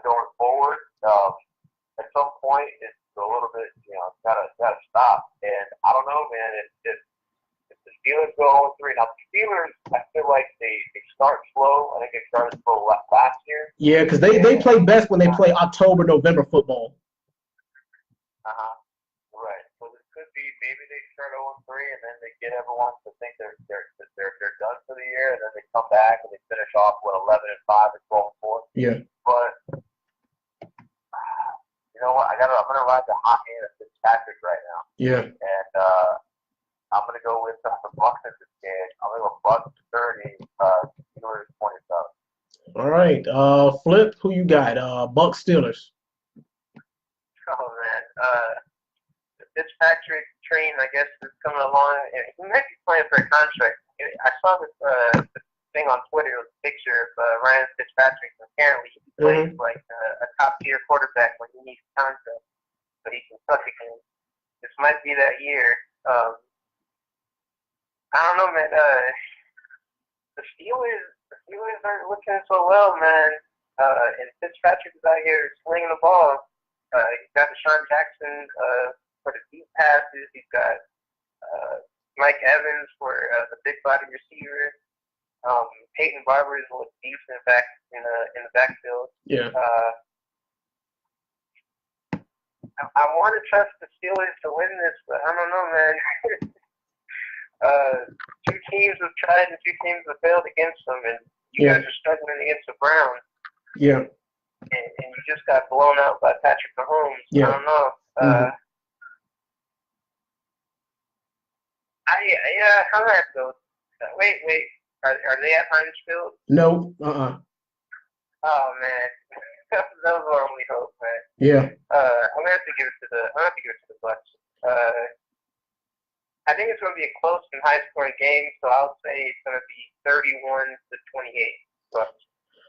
Going forward, at some point, it's a little bit, gotta stop. And I don't know, man. If the Steelers go 0-3, now the Steelers, I feel like they start slow. I think they started slow last year. Yeah, because they play best when they play October, November football. Right. So this could be maybe they start 0-3 and then they get everyone to think they're done for the year, and then they come back and they finish off with 11-5 and 12-4. Yeah. But you know what? I'm gonna ride the hot hand of Fitzpatrick right now. Yeah. And I'm gonna go with the Bucs in this game. I'm gonna go Bucs 30, Steelers 27. All right. Flip, who you got? Bucs Steelers. Oh man, the Fitzpatrick train, I guess, is coming along. He might be playing for a contract. I saw this thing on Twitter, it was a picture of Ryan Fitzpatrick. Apparently, he plays like a top tier quarterback when he needs a contract, but he can suck again. This might be that year. I don't know, man. The Steelers aren't looking so well, man. And Fitzpatrick is out here slinging the ball. He's got Deshaun Jackson for the deep passes. He's got Mike Evans for the big body receiver. Peyton Barber is looked decent back in the backfield. Yeah. I want to trust the Steelers to win this, but I don't know, man. Two teams have tried and two teams have failed against them, and you guys are struggling against the Browns. Yeah. And you just got blown out by Patrick Mahomes. Yeah. I don't know. How that goes? Wait. Are they at Heinz Field? No. Oh man, that was our only hope, man. Yeah. I'm gonna have to give it to the Bucs. I think it's gonna be a close and high-scoring game, so I'll say it's gonna be 31-28 Bucs.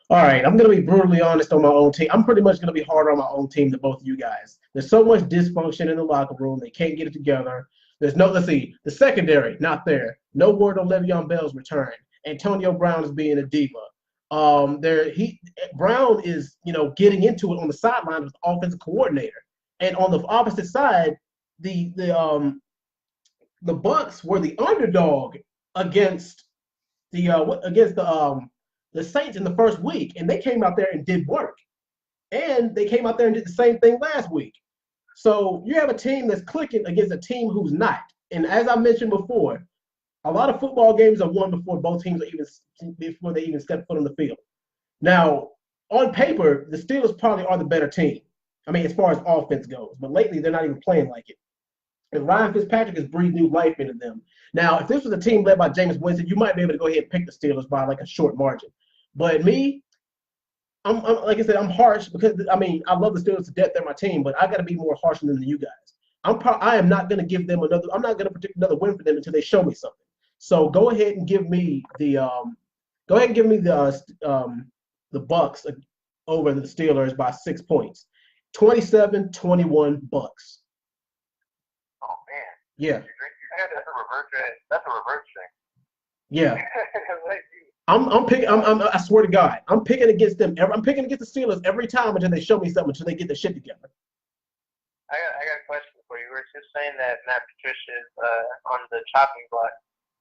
All right, I'm going to be brutally honest on my own team. I'm pretty much going to be harder on my own team than both of you guys. There's so much dysfunction in the locker room. They can't get it together. The secondary, not there. No word on Le'Veon Bell's return. Antonio Brown is being a diva. Brown is, getting into it on the sideline with the offensive coordinator. And on the opposite side, the Bucs were the underdog against the Saints in the first week, and they came out there and did work. And they came out there and did the same thing last week. So you have a team that's clicking against a team who's not. And as I mentioned before, a lot of football games are won before they even step foot on the field. Now, on paper, the Steelers probably are the better team. I mean, as far as offense goes. But lately, they're not even playing like it. And Ryan Fitzpatrick has breathed new life into them. Now, if this was a team led by Jameis Winston, you might be able to go ahead and pick the Steelers by like a short margin. But me, like I said, I'm harsh because I mean I love the Steelers to death. They're my team, but I got to be more harsh than you guys. I am not going to give them another. I'm not going to predict another win for them until they show me something. So go ahead and give me the Bucks over the Steelers by 6 points. 27-21 Bucks. Oh man. Yeah. That's a reverse thing. Yeah. I'm picking. I swear to God, I'm picking against them. I'm picking against the Steelers every time until they show me something, until they get their shit together. I got a question for you. We were just saying that Matt Patricia is on the chopping block.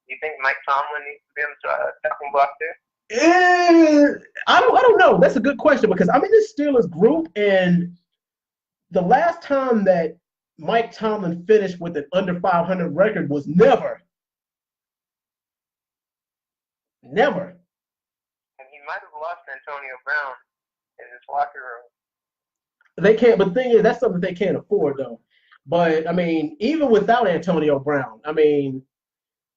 Do you think Mike Tomlin needs to be on the chopping block too? I don't know. That's a good question because I'm in this Steelers group, and the last time that Mike Tomlin finished with an under 500 record was never. And he might have lost Antonio Brown in his locker room. They can't, but the thing is, that's something they can't afford, though. But I mean, even without Antonio Brown, I mean,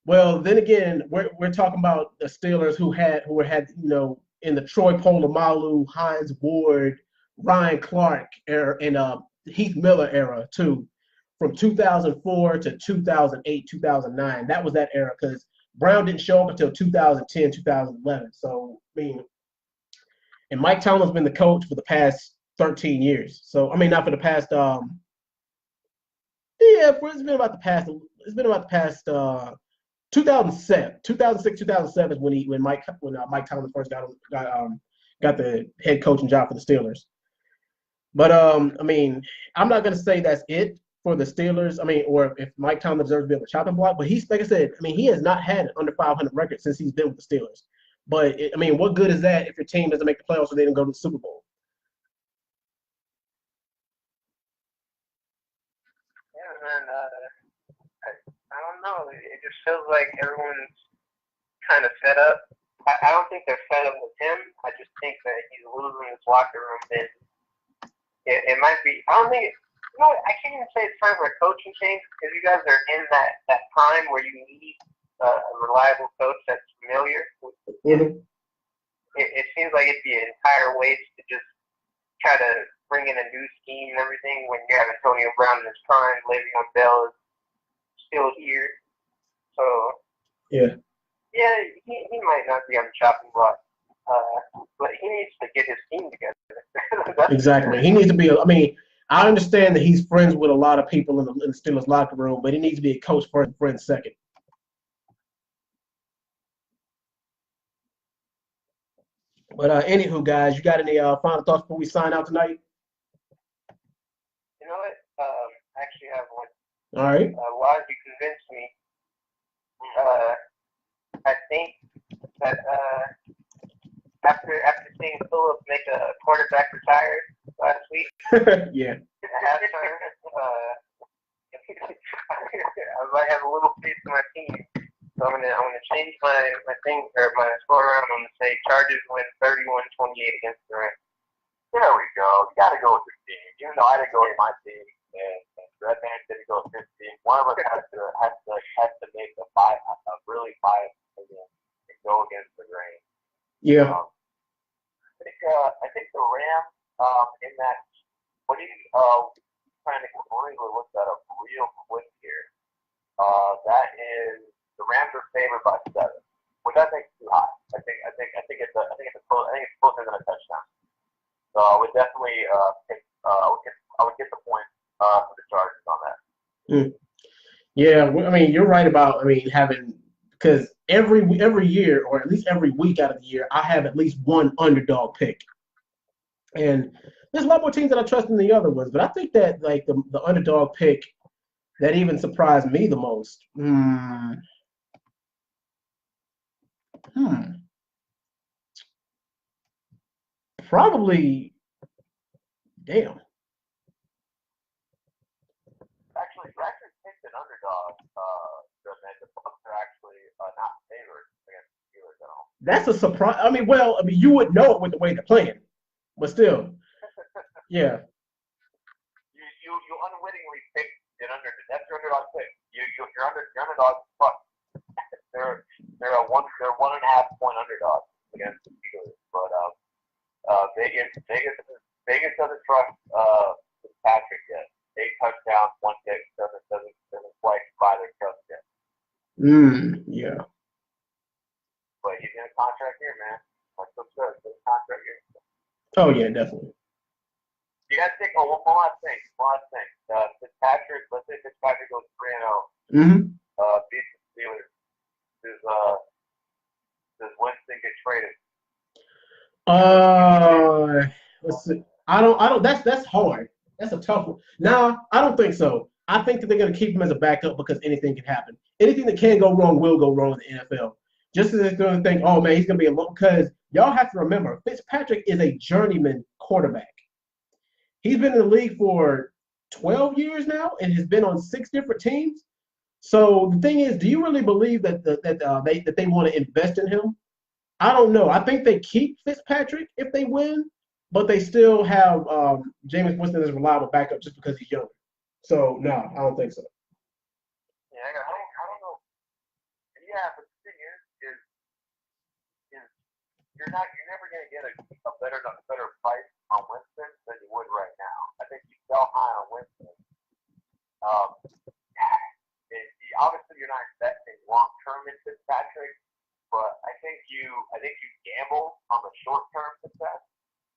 well, then again, we're talking about the Steelers who had in the Troy Polamalu, Hines Ward, Ryan Clark era and Heath Miller era too, from 2004 to 2008, 2009. That was that era because Brown didn't show up until 2010, 2011. So I mean, and Mike Tomlin's been the coach for the past 13 years. So I mean, not for the past. It's been about the past 2007, 2006, 2007 is when Mike Tomlin first got the head coaching job for the Steelers. But I mean, I'm not gonna say that's it for the Steelers. I mean, or if Mike Tomlin deserves to be on the chopping block, but he's like I said, I mean, he has not had an under 500 record since he's been with the Steelers. But I mean, what good is that if your team doesn't make the playoffs or they didn't go to the Super Bowl? Yeah, man. I don't know. It just feels like everyone's kind of fed up. I don't think they're fed up with him. I just think that he's losing his locker room. And it might be. I don't think. I can't even say it's time for a coaching change because you guys are in that time where you need a reliable coach that's familiar. Mm-hmm. It seems like it'd be an entire waste to just try to bring in a new scheme and everything when you have Antonio Brown in his prime, Le'Veon Bell is still here. So yeah, he might not be on the chopping block, but he needs to get his team together. exactly. He needs to be. I mean, I understand that he's friends with a lot of people in the Steelers locker room, but he needs to be a coach first, friend second. But anywho, guys, you got any final thoughts before we sign out tonight? You know what? I actually have one. All right. Why you convinced me? I think that after seeing Phillips make a quarterback retired last week, yeah. at halftime, I might have a little faith in my team. So I'm gonna change my thing or my score around. I'm gonna say Chargers win 31-28 against the Rams. There we go. You gotta go with your team. Even though I didn't go with my team and Redman didn't go with his team, one of us has to make a really five again and go against the grain. Yeah. I think the Rams in that when you trying to completely look that up real quick here. That is the Rams are favored by 7, which I think is too high. I think it's closer than a touchdown. So I would definitely I would get the point for the Chargers on that. Yeah, I mean you're right about having because every year or at least every week out of the year I have at least one underdog pick, and there's a lot more teams that I trust than the other ones, but I think that like the underdog pick that even surprised me the most. Probably, damn. Actually, you actually picked an underdog. The Bucks are actually not favored against the Steelers at all. That's a surprise. You would know it with the way they're playing, but still, yeah. You unwittingly picked an underdog. That's your underdog pick. Your underdog fuck. They're 1.5 point underdog against the Steelers, but Vegas doesn't trust Patrick yet. 8 touchdowns, 1 pick, doesn't quite buy their trust yet. Yeah. But he's in a contract year, man. Like so good, he's in a contract year. Oh yeah, definitely. You got to think. Oh, one last thing. Fitzpatrick. Let's say Fitzpatrick goes 3-0. Beats the Steelers. Does Winston get traded? Let's see. I don't. That's hard. That's a tough one. Nah, I don't think so. I think that they're going to keep him as a backup because anything can happen. Anything that can go wrong will go wrong in the NFL. Just as they're going to think, oh man, he's going to be a long. Because y'all have to remember, Fitzpatrick is a journeyman quarterback. He's been in the league for 12 years now and has been on 6 different teams. So the thing is, do you really believe that they want to invest in him? I don't know. I think they keep Fitzpatrick if they win, but they still have Jameis Winston as a reliable backup just because he's younger. So no, I don't think so. Yeah, I don't know. Yeah, but the thing is you're never gonna get a better price on Winston than you would right now. I think you sell high on Winston. Obviously you're not investing long term in Fitzpatrick, but I think you gamble on the short term success.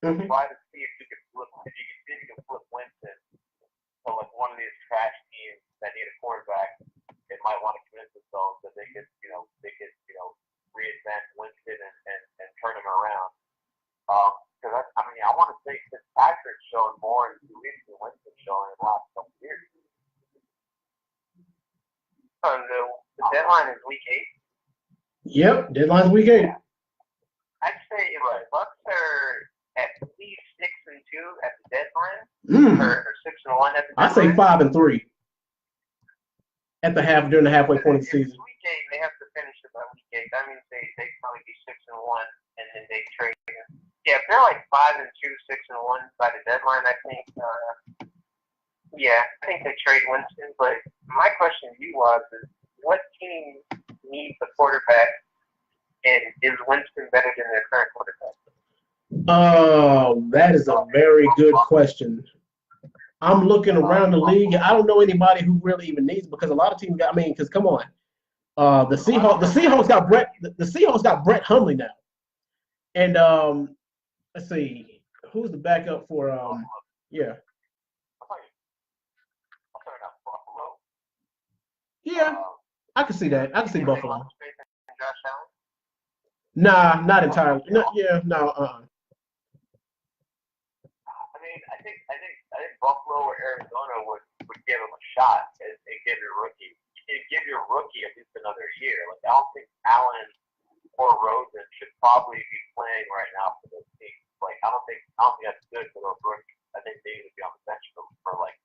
Try to see if you can flip Winston to like one of these trash teams that need a quarterback. They might want to convince themselves that they could reinvent Winston and turn him around. Because I want to say Fitzpatrick's shown more in 2 weeks than Winston's shown in the last couple of years. The deadline is week 8. Yep, deadline's week 8. I'd say Bucks are at least 6-2 at the deadline, or 6-1 at the deadline. I say 5-3 at the half during the halfway point of the season. Week 8, they have to finish it by week 8. That means they probably be 6-1, and then they trade. Yeah, if they're like 5-2, 6-1 by the deadline, I think. I think they trade Winston. But my question to you was, what team needs a quarterback, and is Winston better than their current quarterback? Oh, that is a very good question. I'm looking around the league. I don't know anybody who really even needs it because a lot of teams got. I mean, because come on, the Seahawks got Brett Hundley now, and let's see, who's the backup for yeah. Yeah, I can see that. I can see Buffalo. Nah, not entirely. No, I think Buffalo or Arizona would give him a shot and give your rookie at least another year. Like I don't think Allen or Rosen should probably be playing right now for those teams. Like I don't think that's good for those rookies. I think they need to be on the bench for like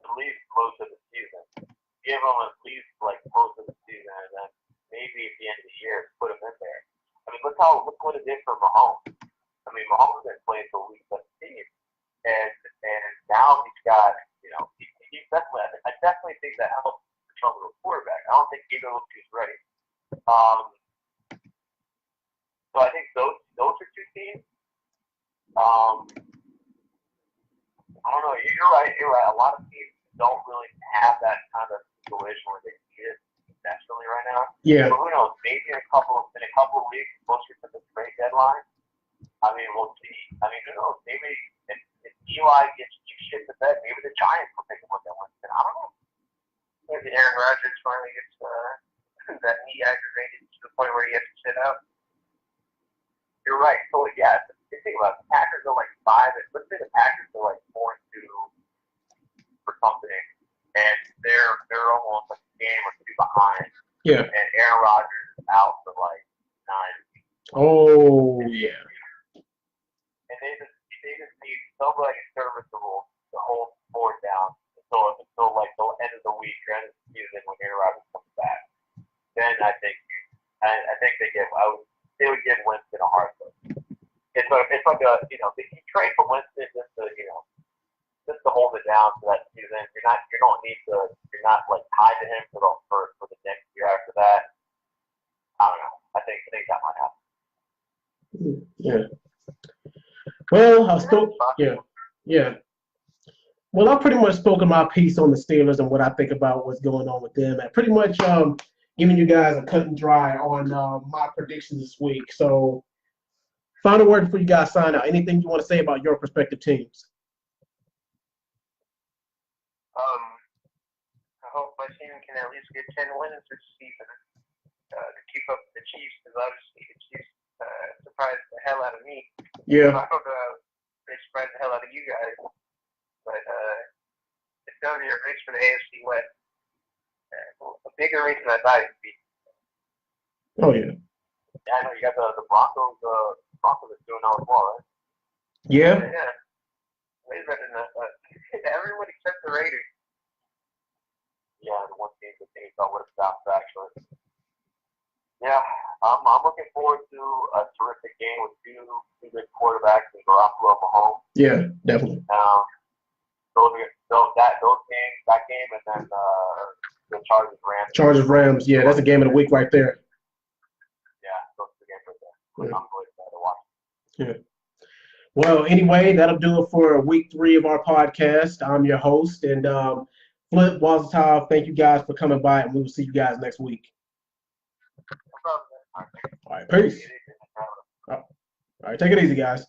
at least most of the season. Give them at least like most of the season, and then maybe at the end of the year put them in there. I mean, look what it did for Mahomes. I mean, Mahomes been playing for week 17, and now he's got he's definitely. I definitely think that helps the trouble with quarterback. I don't think either of those is ready. So I think those are 2 teams. I don't know. You're right. A lot of teams don't really have that kind of situation where they need it desperately right now. Yeah. But who knows? Maybe in a couple of weeks, closer to the trade deadline. I mean, we'll see. I mean, who knows? Maybe if Eli gets shit to bed, maybe the Giants will take a look at Winston. I don't know. Maybe Aaron Rodgers finally gets that knee aggravated to the point where he has to sit out. You're right. So yeah, you think about it, the Packers are like 5. Let's say the Packers are like 4-2 for something, and they're almost like a game or 2 behind. Yeah. And Aaron Rodgers is out for like 9 weeks. Oh yeah. And they just need somebody serviceable to hold the board down until like the end of the week or end of the season when Aaron Rodgers comes back. Then I think they would give Winston a hard look. It's like a if you trade for Winston just to hold it down for that season, you're not like tied to him for the next year after that. I don't know. I think that might happen. Yeah. Well, yeah. Well, I've pretty much spoken my piece on the Steelers and what I think about what's going on with them. And pretty much giving you guys a cut and dry on my predictions this week. So, final word before you guys sign out. Anything you want to say about your prospective teams? I hope my team can at least get 10 wins this season to keep up with the Chiefs, because obviously the Chiefs surprised the hell out of me. Yeah. I hope they surprised the hell out of you guys. But it's going to be a race for the AFC West. A bigger race than I thought it would be. Oh, yeah. Yeah, I know you got the Broncos. Broncos are doing all as well, right? Yeah. Yeah. Way better than that. Everyone except the Raiders. Yeah, the one team that they thought would have stopped actually. Yeah, I'm looking forward to a terrific game with two good quarterbacks in Garoppolo and Mahomes. Yeah, definitely. That game, and then the Chargers Rams. Chargers Rams. Yeah, that's a game of the week right there. Yeah, those two games right there. I'm really excited to watch. Yeah. Well, anyway, that'll do it for week 3 of our podcast. I'm your host, and Flip Wazatov. Thank you guys for coming by, and we will see you guys next week. No problem, man. All right, peace. All right, take it easy, guys.